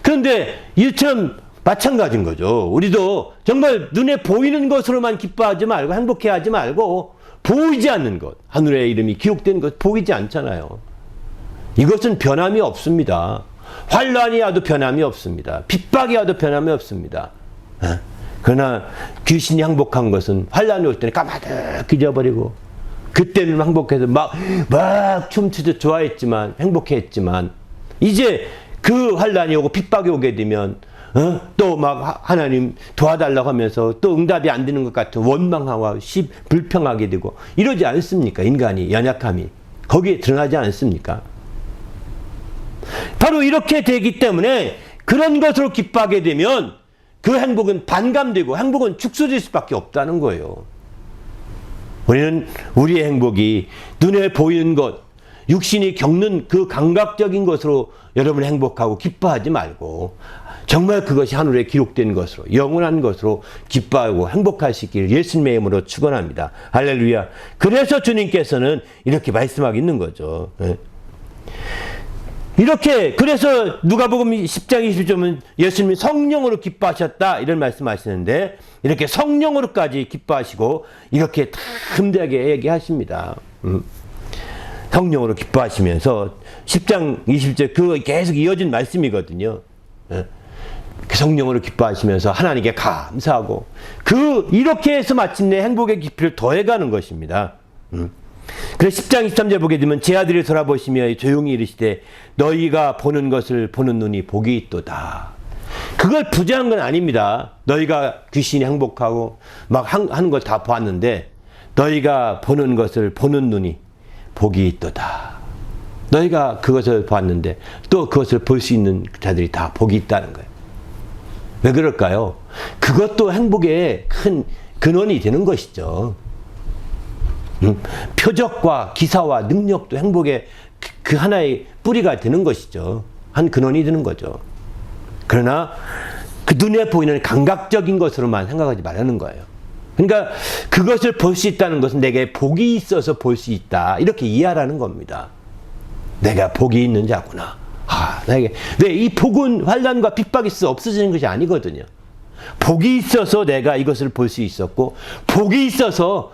그런데 이처럼 마찬가지인 거죠. 우리도 정말 눈에 보이는 것으로만 기뻐하지 말고 행복해 하지 말고 보이지 않는 것, 하늘의 이름이 기록된 것 보이지 않잖아요. 이것은 변함이 없습니다. 환란이 와도 변함이 없습니다. 핍박이 와도 변함이 없습니다. 그러나 귀신이 행복한 것은 환란이 올 때는 까마득 잊어버리고 그때는 행복해서 막 춤추듯 좋아했지만 행복했지만 이제 그 환란이 오고 핍박이 오게 되면 또 막 하나님 도와달라고 하면서 또 응답이 안 되는 것 같은 원망하고 불평하게 되고 이러지 않습니까? 인간이 연약함이 거기에 드러나지 않습니까? 바로 이렇게 되기 때문에 그런 것으로 기뻐하게 되면 그 행복은 반감되고 행복은 축소될 수밖에 없다는 거예요. 우리는 우리의 행복이 눈에 보이는 것, 육신이 겪는 그 감각적인 것으로 여러분 행복하고 기뻐하지 말고 정말 그것이 하늘에 기록된 것으로 영원한 것으로 기뻐하고 행복할 수 있기를 예수님의 이름으로 축원합니다. 할렐루야. 그래서 주님께서는 이렇게 말씀하고 있는 거죠. 이렇게 그래서 누가복음 10장 20절은 예수님이 성령으로 기뻐하셨다 이런 말씀하시는데 이렇게 성령으로까지 기뻐하시고 이렇게 다 흠대하게 얘기하십니다. 성령으로 기뻐하시면서 10장 20절 그거 계속 이어진 말씀이거든요. 그 성령으로 기뻐하시면서 하나님께 감사하고 이렇게 해서 마침내 행복의 깊이를 더해가는 것입니다. 그래서 10장 23절 보게 되면 제 아들을 돌아보시며 조용히 이르시되 너희가 보는 것을 보는 눈이 복이 있도다. 그걸 부정한 건 아닙니다. 너희가 귀신이 행복하고 막 하는 걸 다 보았는데 너희가 보는 것을 보는 눈이 복이 있도다. 너희가 그것을 봤는데 또 그것을 볼 수 있는 자들이 다 복이 있다는 거예요. 왜 그럴까요? 그것도 행복의 큰 근원이 되는 것이죠. 표적과 기사와 능력도 행복의 그 하나의 뿌리가 되는 것이죠. 한 근원이 되는 거죠. 그러나 그 눈에 보이는 감각적인 것으로만 생각하지 말라는 거예요. 그러니까 그것을 볼 수 있다는 것은 내게 복이 있어서 볼 수 있다. 이렇게 이해하라는 겁니다. 내가 복이 있는 자구나. 왜 이 복은 환난과 핍박이 있어 없어지는 것이 아니거든요. 복이 있어서 내가 이것을 볼 수 있었고 복이 있어서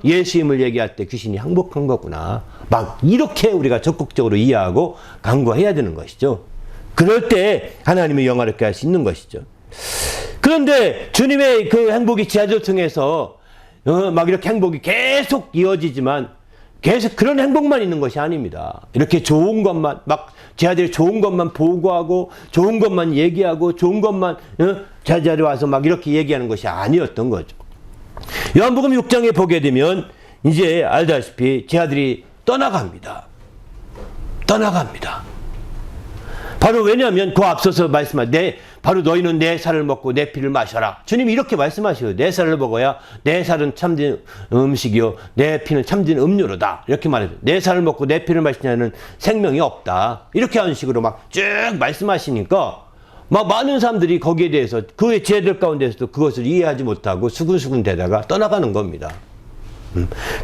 예수님을 얘기할 때 귀신이 행복한 거구나. 막 이렇게 우리가 적극적으로 이해하고 간구해야 되는 것이죠. 그럴 때 하나님의 영화롭게 할 수 있는 것이죠. 그런데 주님의 그 행복이 지하철을 통해서 막 이렇게 행복이 계속 이어지지만 계속 그런 행복만 있는 것이 아닙니다. 이렇게 좋은 것만 막 제 아들이 좋은 것만 보고하고 좋은 것만 얘기하고 좋은 것만 제자리에 와서 막 이렇게 얘기하는 것이 아니었던 거죠. 요한복음 6장에 보게 되면 이제 알다시피 제 아들이 떠나갑니다. 바로 왜냐하면 그 앞서서 말씀한 바로 너희는 내 살을 먹고 내 피를 마셔라. 주님이 이렇게 말씀하셔요. 내 살을 먹어야 내 살은 참된 음식이요 내 피는 참된 음료로다. 이렇게 말해요. 내 살을 먹고 내 피를 마시냐는 생명이 없다. 이렇게 하는 식으로 막 쭉 말씀하시니까 막 많은 사람들이 거기에 대해서 그의 제자들 가운데서도 그것을 이해하지 못하고 수근수근 대다가 떠나가는 겁니다.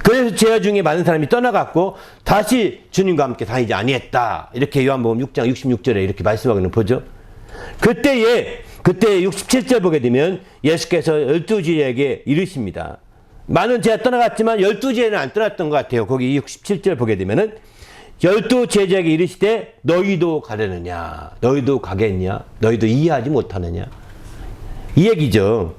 그래서 제자 중에 많은 사람이 떠나갔고 다시 주님과 함께 다니지 아니했다. 이렇게 요한복음 6장 66절에 이렇게 말씀하고는 보죠. 그때 67절 보게 되면 예수께서 12지에게 이르십니다. 많은 제자 떠나갔지만 12제자는 안 떠났던 것 같아요. 거기 67절 보게 되면은 12제자에게 이르시되 너희도 가려느냐? 너희도 가겠냐? 너희도 이해하지 못하느냐? 이 얘기죠.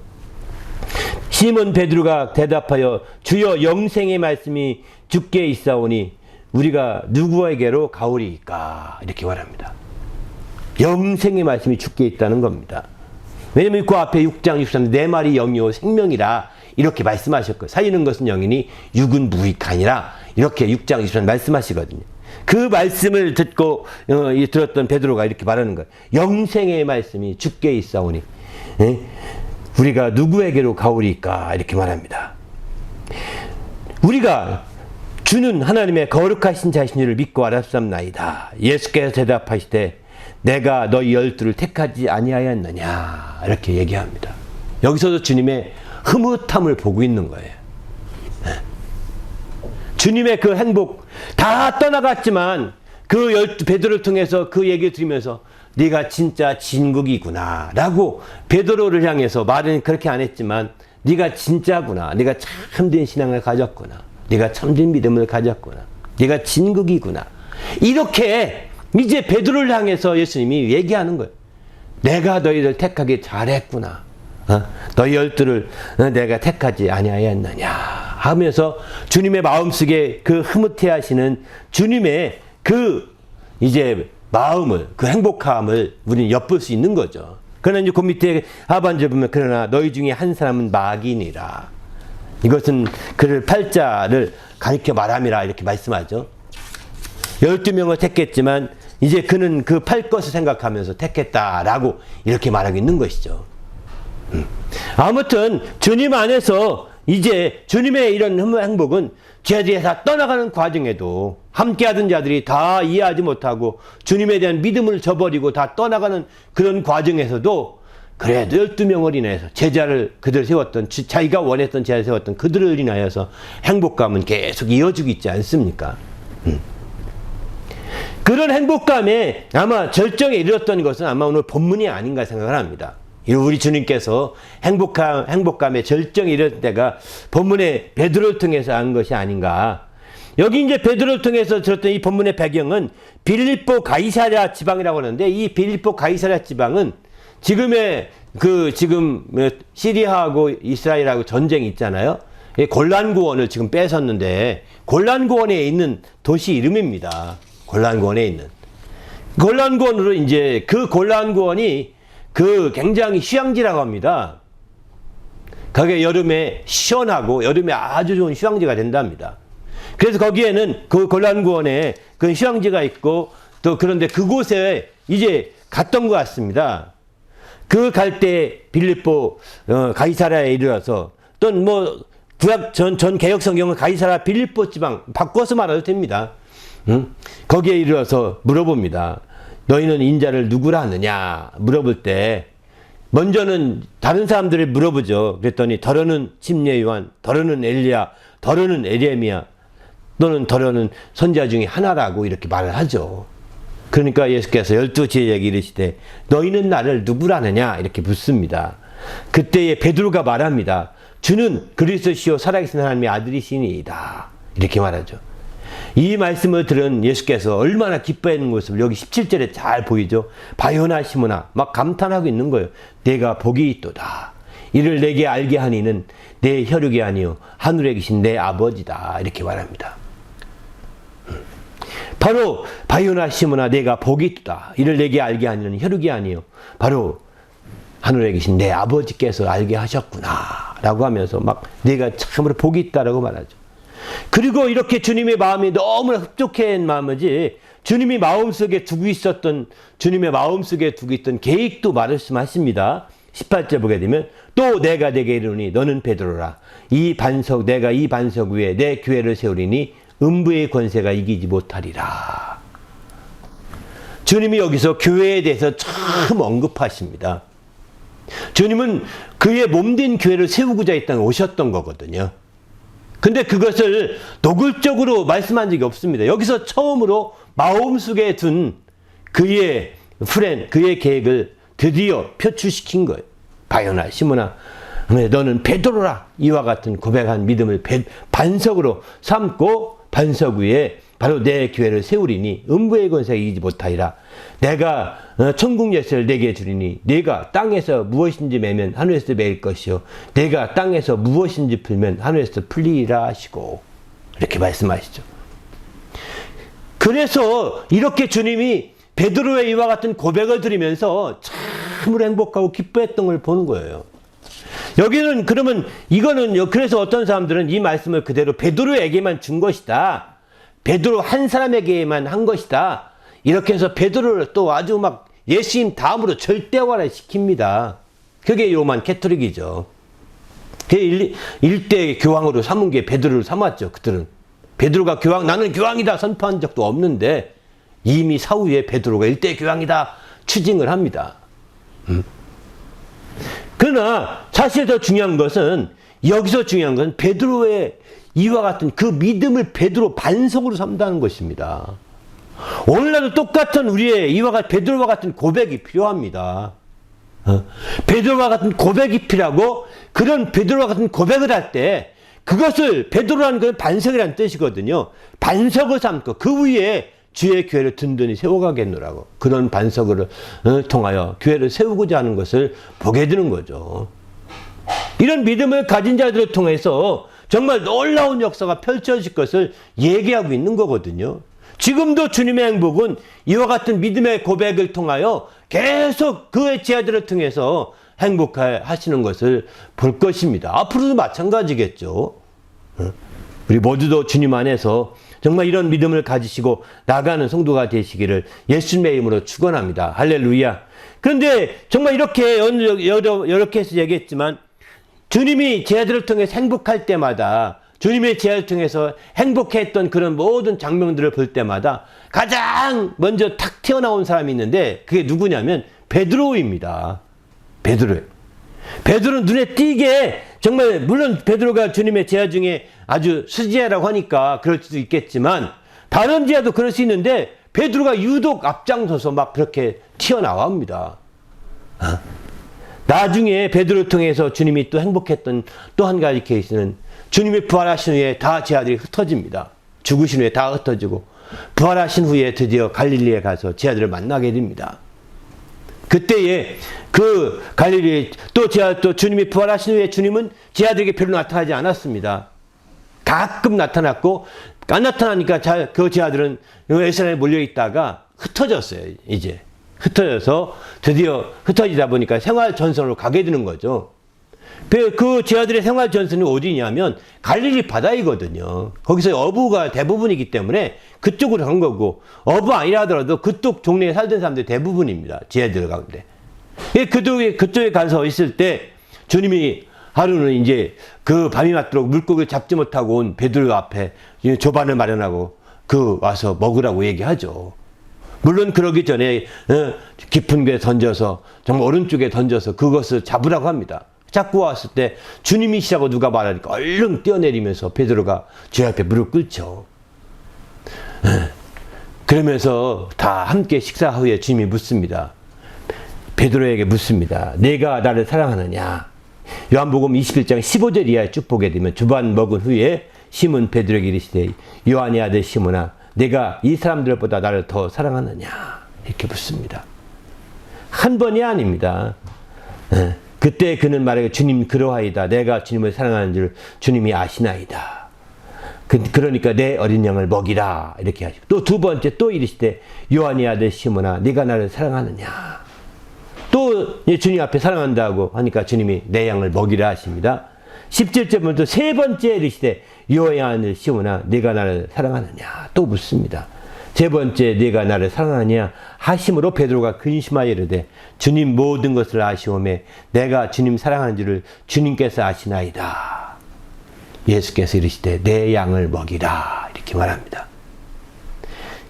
시몬 베드로가 대답하여 주여 영생의 말씀이 주께 있사오니 우리가 누구에게로 가오리이까 이렇게 말합니다. 영생의 말씀이 주께 있다는 겁니다. 왜냐면 그 앞에 6장 63 내 말이 영이요 생명이라 이렇게 말씀하셨고 살리는 것은 영이니 육은 무익하니라 이렇게 6장 23 말씀하시거든요. 그 말씀을 듣고 들었던 베드로가 이렇게 말하는 거예요. 영생의 말씀이 주께 있사오니 우리가 누구에게로 가오리까 이렇게 말합니다. 우리가 주는 하나님의 거룩하신 자신을 믿고 알았삼나이다. 예수께서 대답하시되 내가 너희 12를 택하지 아니하였느냐 이렇게 얘기합니다. 여기서도 주님의 흐뭇함을 보고 있는 거예요. 주님의 그 행복 다 떠나갔지만 그 베드로를 통해서 그 얘기를 들으면서 네가 진짜 진국이구나 라고 베드로를 향해서 말은 그렇게 안 했지만 네가 진짜구나, 네가 참된 신앙을 가졌구나, 네가 참된 믿음을 가졌구나, 네가 진국이구나 이렇게 이제 베드로를 향해서 예수님이 얘기하는 거예요. 내가 너희를 택하기 잘했구나. 너희 12를 내가 택하지 아니하였느냐 하면서 주님의 마음속에 그 흐뭇해 하시는 주님의 그 이제 마음을, 그 행복함을 우리는 엿볼 수 있는 거죠. 그러나 이제 그 밑에 하반절 보면 그러나 너희 중에 한 사람은 마귀니라. 이것은 그를 팔자를 가리켜 말함이라 이렇게 말씀하죠. 12명을 택했지만 이제 그는 그 팔 것을 생각하면서 택했다라고 이렇게 말하고 있는 것이죠. 아무튼 주님 안에서 이제 주님의 이런 행복은 죄들이 다 떠나가는 과정에도 함께하던 자들이 다 이해하지 못하고 주님에 대한 믿음을 저버리고 다 떠나가는 그런 과정에서도 그래도 12명을 인해서 제자를 그들 세웠던 자기가 원했던 제자를 세웠던 그들을 인하여서 행복감은 계속 이어지고 있지 않습니까? 그런 행복감에 아마 절정에 이르렀던 것은 아마 오늘 본문이 아닌가 생각을 합니다. 우리 주님께서 행복감의 절정에 이를 때가 본문의 베드로를 통해서 한 것이 아닌가. 여기 이제 베드로를 통해서 들었던 이 본문의 배경은 빌립보 가이사랴 지방이라고 하는데 이 빌립보 가이사랴 지방은 지금의 지금 시리아하고 이스라엘하고 전쟁이 있잖아요. 골란고원을 지금 뺏었는데 골란고원에 있는 도시 이름입니다. 골란고원에 있는. 골란고원으로 이제 그 골란고원이 굉장히 휴양지라고 합니다. 거기에 여름에 시원하고 여름에 아주 좋은 휴양지가 된답니다. 그래서 거기에는 그 골란고원에 그 휴양지가 있고 또 그런데 그곳에 이제 갔던 것 같습니다. 그 갈 때 빌립보 가이사랴에 이르러서 또 뭐 구약 전 개혁 성경은 가이사랴 빌립보 지방 바꿔서 말해도 됩니다. 거기에 이르러서 물어봅니다. 너희는 인자를 누구라 하느냐 물어볼 때 먼저는 다른 사람들을 물어보죠. 그랬더니 더러는 침례 요한, 더러는 엘리야, 더러는 에레미야 또는 더러는 선지자 중에 하나라고 이렇게 말을 하죠. 그러니까 예수께서 12제자에게 이르시되 너희는 나를 누구라 하느냐 이렇게 묻습니다. 그때에 베드로가 말합니다. 주는 그리스도시요 살아계신 하나님의 아들이시니이다 이렇게 말하죠. 이 말씀을 들은 예수께서 얼마나 기뻐하는 모습을 여기 17절에 잘 보이죠. 바요나 시모나 막 감탄하고 있는 거예요. 내가 복이 있도다. 이를 내게 알게 하니는 내 혈육이 아니요 하늘에 계신 내 아버지다 이렇게 말합니다. 바로 바요나 시모나 내가 복이 있도다. 이를 내게 알게 하니는 혈육이 아니요 바로 하늘에 계신 내 아버지께서 알게 하셨구나 라고 하면서 막 내가 참으로 복이 있다라고 말하죠. 그리고 이렇게 주님의 마음이 너무나 흡족한 마음이지 주님이 마음속에 두고 있던 계획도 말씀하십니다. 18절 보게 되면 또 내가 내게 이르노니 너는 베드로라. 내가 이 반석 위에 내 교회를 세우리니 음부의 권세가 이기지 못하리라. 주님이 여기서 교회에 대해서 참 언급하십니다. 주님은 그의 몸된 교회를 세우고자 오셨던 거거든요. 근데 그것을 노골적으로 말씀한 적이 없습니다. 여기서 처음으로 마음속에 둔 그의 그의 계획을 드디어 표출시킨 거예요. 바요나 시모나 너는 베드로라. 이와 같은 고백한 믿음을 반석으로 삼고 반석 위에 바로 내 교회를 세우리니 음부의 권세가 이기지 못하리라. 내가 천국 열쇠를 내게 주리니 네가 땅에서 무엇인지 매면 하늘에서 매일 것이요 네가 땅에서 무엇인지 풀면 하늘에서 풀리리라 하시고 이렇게 말씀하시죠. 그래서 이렇게 주님이 베드로의 이와 같은 고백을 드리면서 참으로 행복하고 기뻐했던 걸 보는 거예요. 여기는 그러면 이거는 그래서 어떤 사람들은 이 말씀을 그대로 베드로에게만 준 것이다. 베드로 한 사람에게만 한 것이다. 이렇게 해서 베드로를 또 아주 막 예수님 다음으로 절대화를 시킵니다. 그게 로만 캐토릭이죠. 일대 교황으로 삼은 게 베드로를 삼았죠. 그들은 베드로가 나는 교황이다 선포한 적도 없는데 이미 사후에 베드로가 일대 교황이다 추징을 합니다. 그러나 사실 더 중요한 것은 여기서 중요한 것은 베드로의 이와 같은 그 믿음을 베드로 반석으로 삼다는 것입니다. 오늘날도 똑같은 우리의 이와 같은 베드로와 같은 고백이 필요합니다. 베드로와 같은 고백이 필요하고 그런 베드로와 같은 고백을 할 때 그것을 베드로라는 건 반석이라는 뜻이거든요. 반석을 삼고 그 위에 주의 교회를 든든히 세워가겠노라고 그런 반석을 통하여 교회를 세우고자 하는 것을 보게 되는 거죠. 이런 믿음을 가진 자들을 통해서 정말 놀라운 역사가 펼쳐질 것을 얘기하고 있는 거거든요. 지금도 주님의 행복은 이와 같은 믿음의 고백을 통하여 계속 그의 제자들을 통해서 행복하시는 것을 볼 것입니다. 앞으로도 마찬가지겠죠. 우리 모두도 주님 안에서 정말 이런 믿음을 가지시고 나가는 성도가 되시기를 예수님의 이름으로 축원합니다. 할렐루야. 그런데 정말 이렇게 여러 해서 얘기했지만 주님이 제자들을 통해서 행복할 때마다 주님의 제자를 통해서 행복했던 그런 모든 장면들을 볼 때마다 가장 먼저 탁 튀어나온 사람이 있는데 그게 누구냐면 베드로입니다. 베드로는 눈에 띄게 정말 물론 베드로가 주님의 제자 중에 아주 수제자라고 하니까 그럴 수도 있겠지만 다른 제자도 그럴 수 있는데 베드로가 유독 앞장서서 막 그렇게 튀어나옵니다. 나중에 베드로를 통해서 주님이 또 행복했던 또 한 가지 케이스는 주님이 부활하신 후에 다 제자들이 흩어집니다. 죽으신 후에 다 흩어지고 부활하신 후에 드디어 갈릴리에 가서 제자들을 만나게 됩니다. 그때에 그 갈릴리 또 주님이 부활하신 후에 주님은 제자들에게 별로 나타나지 않았습니다. 가끔 나타났고 안 나타나니까 그 제자들은 예루살렘에 몰려 있다가 흩어졌어요. 이제 흩어져서 드디어 흩어지다 보니까 생활 전선으로 가게 되는 거죠. 그 제자들의 생활 전선이 어디냐면 갈릴리 바다이거든요. 거기서 어부가 대부분이기 때문에 그쪽으로 간 거고 어부 아니라 하더라도 그쪽 동네에 살던 사람들이 대부분입니다. 제자들 가운데. 그쪽에 가서 있을 때 주님이 하루는 이제 그 밤이 맞도록 물고기를 잡지 못하고 온 베드로 앞에 조반을 마련하고 와서 먹으라고 얘기하죠. 물론 그러기 전에 깊은 데 던져서 정말 오른쪽에 던져서 그것을 잡으라고 합니다. 잡고 왔을 때 주님이시라고 누가 말하니까 얼른 뛰어내리면서 베드로가 주 앞에 무릎 꿇죠. 그러면서 다 함께 식사 후에 주님이 묻습니다. 베드로에게 묻습니다. 내가 나를 사랑하느냐? 요한복음 21장 15절 이하에 쭉 보게 되면 주반 먹은 후에 시몬 베드로에게 이르시되 요한의 아들 시몬아 내가 이 사람들보다 나를 더 사랑하느냐? 이렇게 묻습니다. 한 번이 아닙니다. 그때 그는 말하기를 주님 그러하이다. 내가 주님을 사랑하는 줄 주님이 아시나이다. 그러니까 내 어린 양을 먹이라 이렇게 하시고 또 두 번째 또 이르시되 요한의 아들 시몬아 네가 나를 사랑하느냐. 또 주님 앞에 사랑한다고 하니까 주님이 내 양을 먹이라 하십니다. 17절부터 세 번째 이르시되 요한의 아들 시몬아 네가 나를 사랑하느냐 또 묻습니다. 세 번째 네가 나를 사랑하느냐 하심으로 베드로가 근심하여 이르되 주님 모든 것을 아시오매 내가 주님 사랑하는 줄을 주님께서 아시나이다. 예수께서 이르시되 내 양을 먹이라 이렇게 말합니다.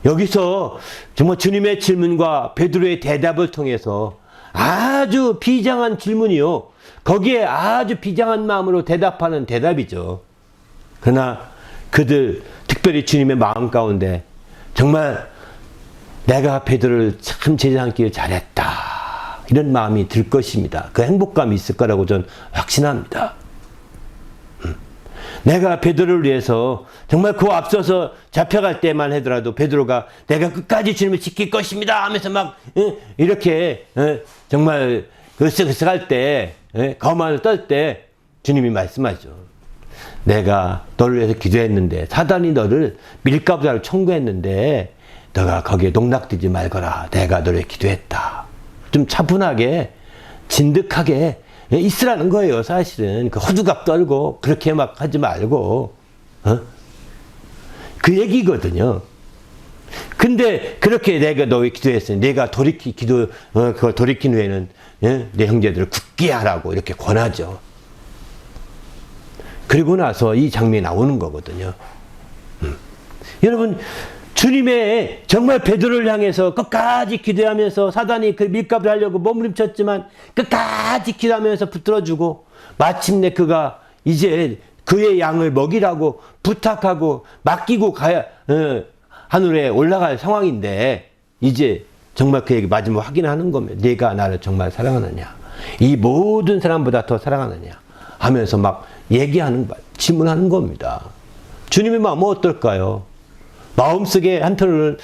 여기서 정말 주님의 질문과 베드로의 대답을 통해서 아주 비장한 질문이요. 거기에 아주 비장한 마음으로 대답하는 대답이죠. 그러나 그들 특별히 주님의 마음 가운데 정말 내가 베드로를 참 제자 삼기를 잘했다 이런 마음이 들 것입니다. 그 행복감이 있을 거라고 저는 확신합니다. 내가 베드로를 위해서 정말 그 앞서서 잡혀갈 때만 하더라도 베드로가 내가 끝까지 주님을 지킬 것입니다 하면서 막 이렇게 정말 으쓱으쓱할 때 거만을 떨 때 주님이 말씀하죠. 내가 너를 위해서 기도했는데 사단이 너를 밀가부자로 청구했는데 너가 거기에 농락되지 말거라. 내가 너를 기도했다. 좀 차분하게 진득하게 있으라는 거예요. 사실은 그 호두갑 떨고 그렇게 막 하지 말고 그 얘기거든요. 근데 그렇게 내가 너에게 기도했으니 내가 그걸 돌이킨 후에는 내 형제들을 굳게 하라고 이렇게 권하죠. 그리고 나서 이 장면이 나오는 거거든요. 여러분, 주님의 정말 베드로를 향해서 끝까지 기도하면서 사단이 그 밀가부를 하려고 몸부림쳤지만 끝까지 기도하면서 붙들어주고 마침내 그가 이제 그의 양을 먹이라고 부탁하고 맡기고 가야 하늘에 올라갈 상황인데 이제 정말 그에게 마지막 확인하는 겁니다. 네가 나를 정말 사랑하느냐, 이 모든 사람보다 더 사랑하느냐 하면서 막 얘기하는 거, 질문하는 겁니다. 주님의 마음은 어떨까요? 마음속에 한편으로는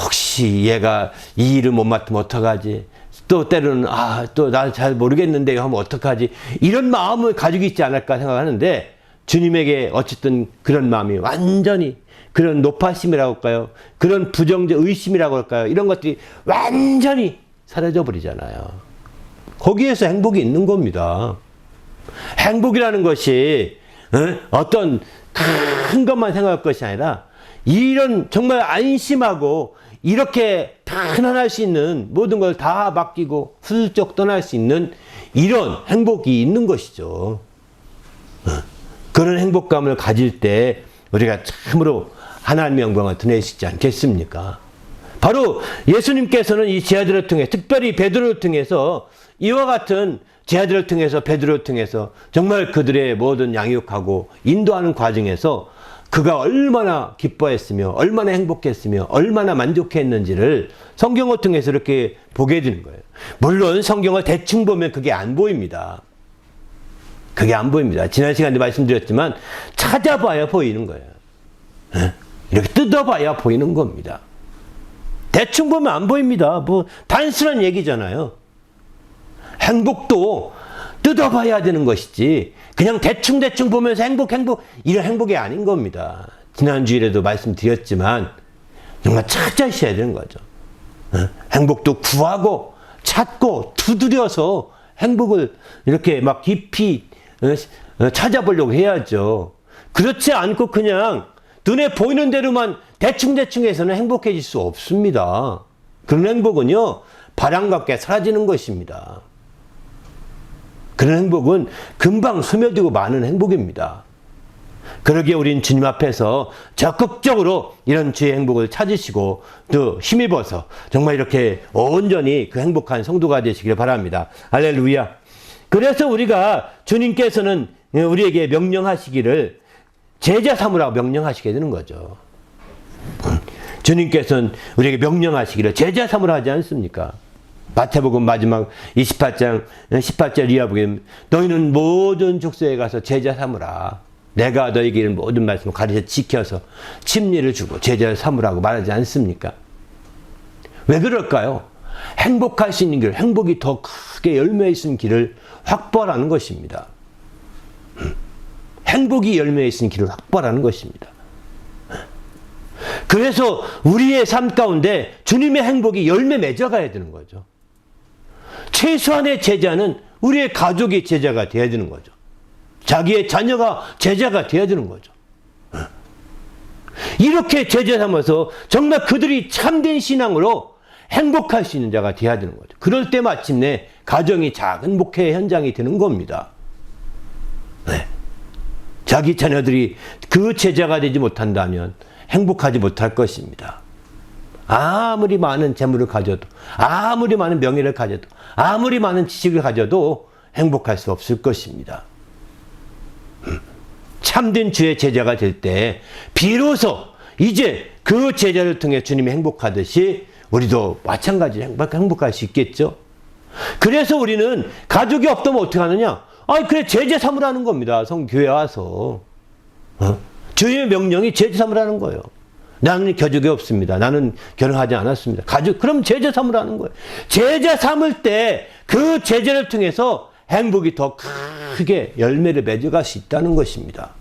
혹시 얘가 이 일을 못 맡으면 어떡하지? 또 때로는 또 나 잘 모르겠는데 하면 어떡하지? 이런 마음을 가지고 있지 않을까 생각하는데 주님에게 어쨌든 그런 마음이 완전히 그런 노파심이라고 할까요? 그런 부정적 의심이라고 할까요? 이런 것들이 완전히 사라져 버리잖아요. 거기에서 행복이 있는 겁니다. 행복이라는 것이 어떤 큰 것만 생각할 것이 아니라 이런 정말 안심하고 이렇게 편안할 수 있는 모든 걸 다 맡기고 훌쩍 떠날 수 있는 이런 행복이 있는 것이죠. 그런 행복감을 가질 때 우리가 참으로 하나님의 영광을 드러낼 수 있지 않겠습니까? 바로 예수님께서는 이 제자들을 통해, 특별히 베드로를 통해서 이와 같은 제자들을 통해서 베드로를 통해서 정말 그들의 모든 양육하고 인도하는 과정에서 그가 얼마나 기뻐했으며 얼마나 행복했으며 얼마나 만족했는지를 성경을 통해서 이렇게 보게 되는 거예요. 물론 성경을 대충 보면 그게 안 보입니다. 그게 안 보입니다. 지난 시간에 말씀드렸지만 찾아봐야 보이는 거예요. 이렇게 뜯어봐야 보이는 겁니다. 대충 보면 안 보입니다. 뭐 단순한 얘기잖아요. 행복도 뜯어봐야 되는 것이지 그냥 대충 보면서 행복 이런 행복이 아닌 겁니다. 지난주일에도 말씀드렸지만 정말 찾으셔야 되는 거죠. 행복도 구하고 찾고 두드려서 행복을 이렇게 막 깊이 찾아보려고 해야죠. 그렇지 않고 그냥 눈에 보이는 대로만 대충 해서는 행복해질 수 없습니다. 그런 행복은요, 바람과 함께 사라지는 것입니다. 그런 행복은 금방 스며들고 마는 행복입니다. 그러기에 우린 주님 앞에서 적극적으로 이런 주의 행복을 찾으시고 또 힘입어서 정말 이렇게 온전히 그 행복한 성도가 되시기를 바랍니다. 할렐루야. 그래서 우리가 주님께서는 우리에게 명령하시기를 제자 삼으라고 명령하시게 되는 거죠. 주님께서는 우리에게 명령하시기를 제자 삼으라 하지 않습니까? 마태복음 마지막 28장 18절 이하 보면 너희는 모든 족속에 가서 제자 삼으라. 내가 너희에게 이른 모든 말씀을 가르쳐 지켜서 침례를 주고 제자를 삼으라고 말하지 않습니까? 왜 그럴까요? 행복할 수 있는 길, 행복이 더 크게 열매에 있는 길을 확보하라는 것입니다. 행복이 열매에 있는 길을 확보하라는 것입니다. 그래서 우리의 삶 가운데 주님의 행복이 열매 맺어가야 되는 거죠. 최소한의 제자는 우리의 가족이 제자가 되어야 되는 거죠. 자기의 자녀가 제자가 되어야 되는 거죠. 이렇게 제자 삼아서 정말 그들이 참된 신앙으로 행복할 수 있는 자가 되어야 되는 거죠. 그럴 때 마침내 가정이 작은 목회 현장이 되는 겁니다. 네. 자기 자녀들이 그 제자가 되지 못한다면 행복하지 못할 것입니다. 아무리 많은 재물을 가져도, 아무리 많은 명예를 가져도, 아무리 많은 지식을 가져도 행복할 수 없을 것입니다. 참된 주의 제자가 될 때 비로소 이제 그 제자를 통해 주님이 행복하듯이 우리도 마찬가지로 행복할 수 있겠죠. 그래서 우리는 가족이 없다면 어떻게 하느냐? 그래 제자 삼으라는 겁니다. 성교회 와서. 주님의 명령이 제자 삼으라는 거예요. 나는 가족이 없습니다. 나는 결혼하지 않았습니다. 그럼 제자 삼으라는 거예요. 제자 삼을 때 그 제자를 통해서 행복이 더 크게 열매를 맺어갈 수 있다는 것입니다.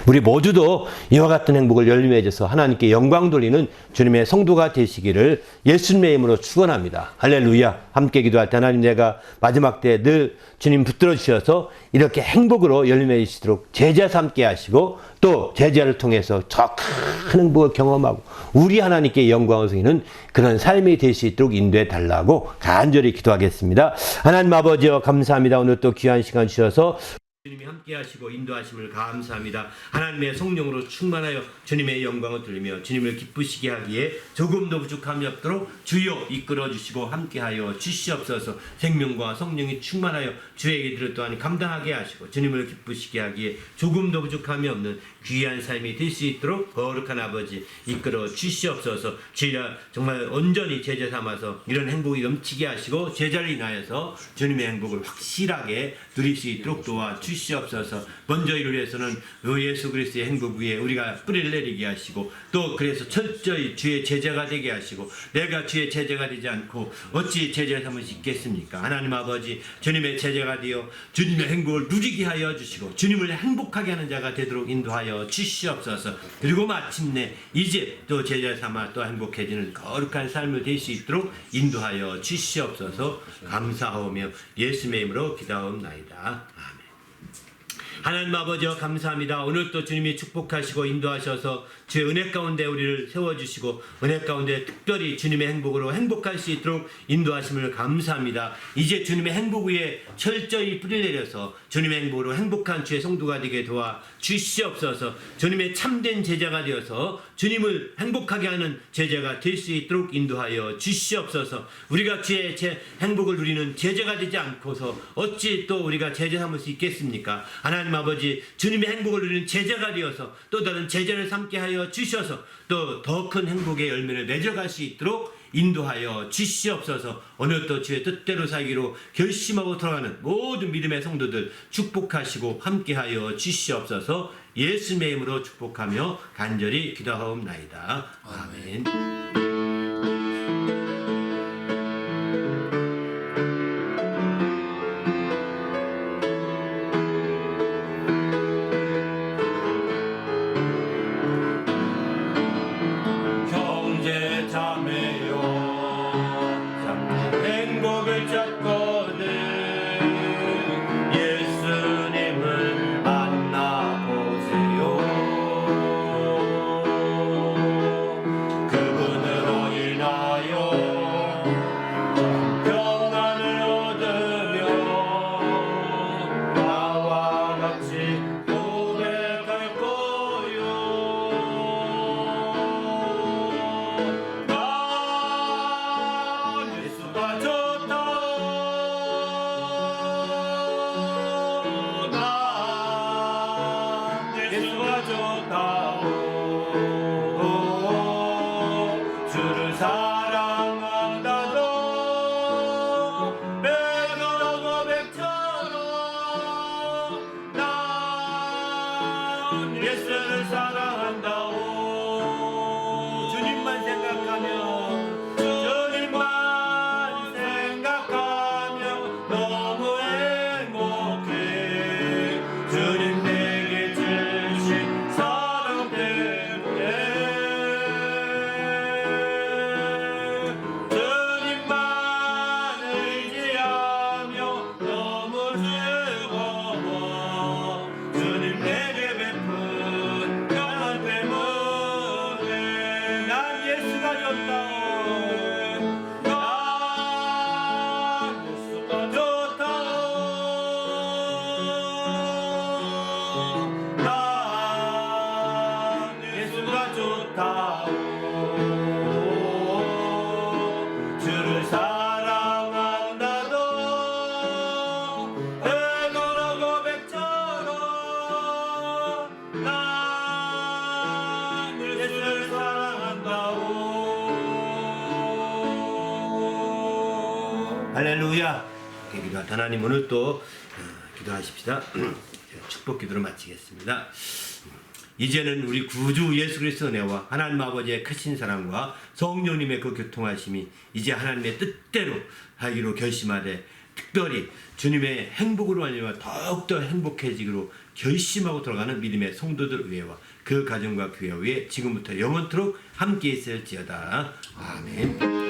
우리 모두도 이와 같은 행복을 열매져서 하나님께 영광 돌리는 주님의 성도가 되시기를 예수님의 이름으로 축원합니다. 할렐루야. 함께 기도할 때 하나님, 내가 마지막 때 늘 주님 붙들어 주셔서 이렇게 행복으로 열매지도록 제자 삼게 하시고, 또 제자를 통해서 저 큰 행복을 경험하고 우리 하나님께 영광을 드리는 그런 삶이 될 수 있도록 인도해 달라고 간절히 기도하겠습니다. 하나님 아버지여, 감사합니다. 오늘 또 귀한 시간 주셔서 주님이 함께 하시고 인도하심을 감사합니다. 하나님의 성령으로 충만하여 주님의 영광을 돌리며 주님을 기쁘시게 하기에 조금도 부족함이 없도록 주여 이끌어 주시고 함께하여 주시옵소서. 생명과 성령이 충만하여 주의 일들을 또한 감당하게 하시고 주님을 기쁘시게 하기에 조금도 부족함이 없는 귀한 삶이 될 수 있도록 거룩한 아버지 이끌어 주시옵소서. 주여 정말 온전히 제자 삼아서 이런 행복이 넘치게 하시고 제자를 인하여서 주님의 행복을 확실하게 누릴 수 있도록 도와주시옵소서. 먼저 이를 위해서는 예수 그리스도의 행복 위에 우리가 뿌리를 내리게 하시고, 또 그래서 철저히 주의 제자가 되게 하시고, 내가 주의 제자가 되지 않고 어찌 제자 삼을 수 있겠습니까? 하나님 아버지, 주님의 제자가 되어 주님의 행복을 누리게 하여 주시고 주님을 행복하게 하는 자가 되도록 인도하여 주시옵소서. 그리고 마침내 이제 또 제자 삼아 또 행복해지는 거룩한 삶을 될 수 있도록 인도하여 주시옵소서. 감사하오며 예수님의 이름으로 기도하옵나이다. 아멘. 하나님 아버지여, 감사합니다. 오늘 또 주님이 축복하시고 인도하셔서 주의 은혜 가운데 우리를 세워주시고 은혜 가운데 특별히 주님의 행복으로 행복할 수 있도록 인도하심을 감사합니다. 이제 주님의 행복 위에 철저히 뿌리를 내려서 주님의 행복으로 행복한 주의 성도가 되게 도와 주시옵소서. 주님의 참된 제자가 되어서 주님을 행복하게 하는 제자가 될 수 있도록 인도하여 주시옵소서. 우리가 주의 행복을 누리는 제자가 되지 않고서 어찌 또 우리가 제자 삼을 수 있겠습니까? 하나님 아버지, 주님의 행복을 누리는 제자가 되어서 또 다른 제자를 삼게 하여 주셔서 또 더 큰 행복의 열매를 맺어갈 수 있도록 인도하여 주시옵소서. 오늘 또 주의 뜻대로 살기로 결심하고 돌아가는 모든 믿음의 성도들 축복하시고 함께하여 주시옵소서. 예수님의 이름으로 축복하며 간절히 기도하옵나이다. 아멘. 형제 자매요, 참 행복을 찾거든 예수님을 만나보세요. 그분으로 인하여 평안을 얻으며 나와 같이 고백할 거요. 예수가 좋다. 예수가 좋다. 주를 사랑한다도 베드로 고백처럼 난 예수를 사랑한다오. 주님만 생각하며 주님만 생각하며 너무 행복해. 주님 내게 주신 사랑 때문에 주님만 의지하며 너무 즐거워. 주님 내게 베푼 평안 때문에 난 예수가 좋다. 난 예수가 좋다. 난 예수가 좋다. 주를 사랑한다도 베드로 고백처럼 난 예수를 사랑한다오. 할렐루야. 기도할 하나님, 오늘 또 기도하십시다. 축복 기도로 마치겠습니다. 이제는 우리 구주 예수 그리스도 은혜와 하나님 아버지의 크신 사랑과 성령님의 그 교통하심이 이제 하나님의 뜻대로 하기로 결심하되 특별히 주님의 행복으로 말미암아 더욱더 행복해지기로 결심하고 들어가는 믿음의 성도들 위에와 그 가정과 교회 위에 지금부터 영원토록 함께 있을지어다. 아멘.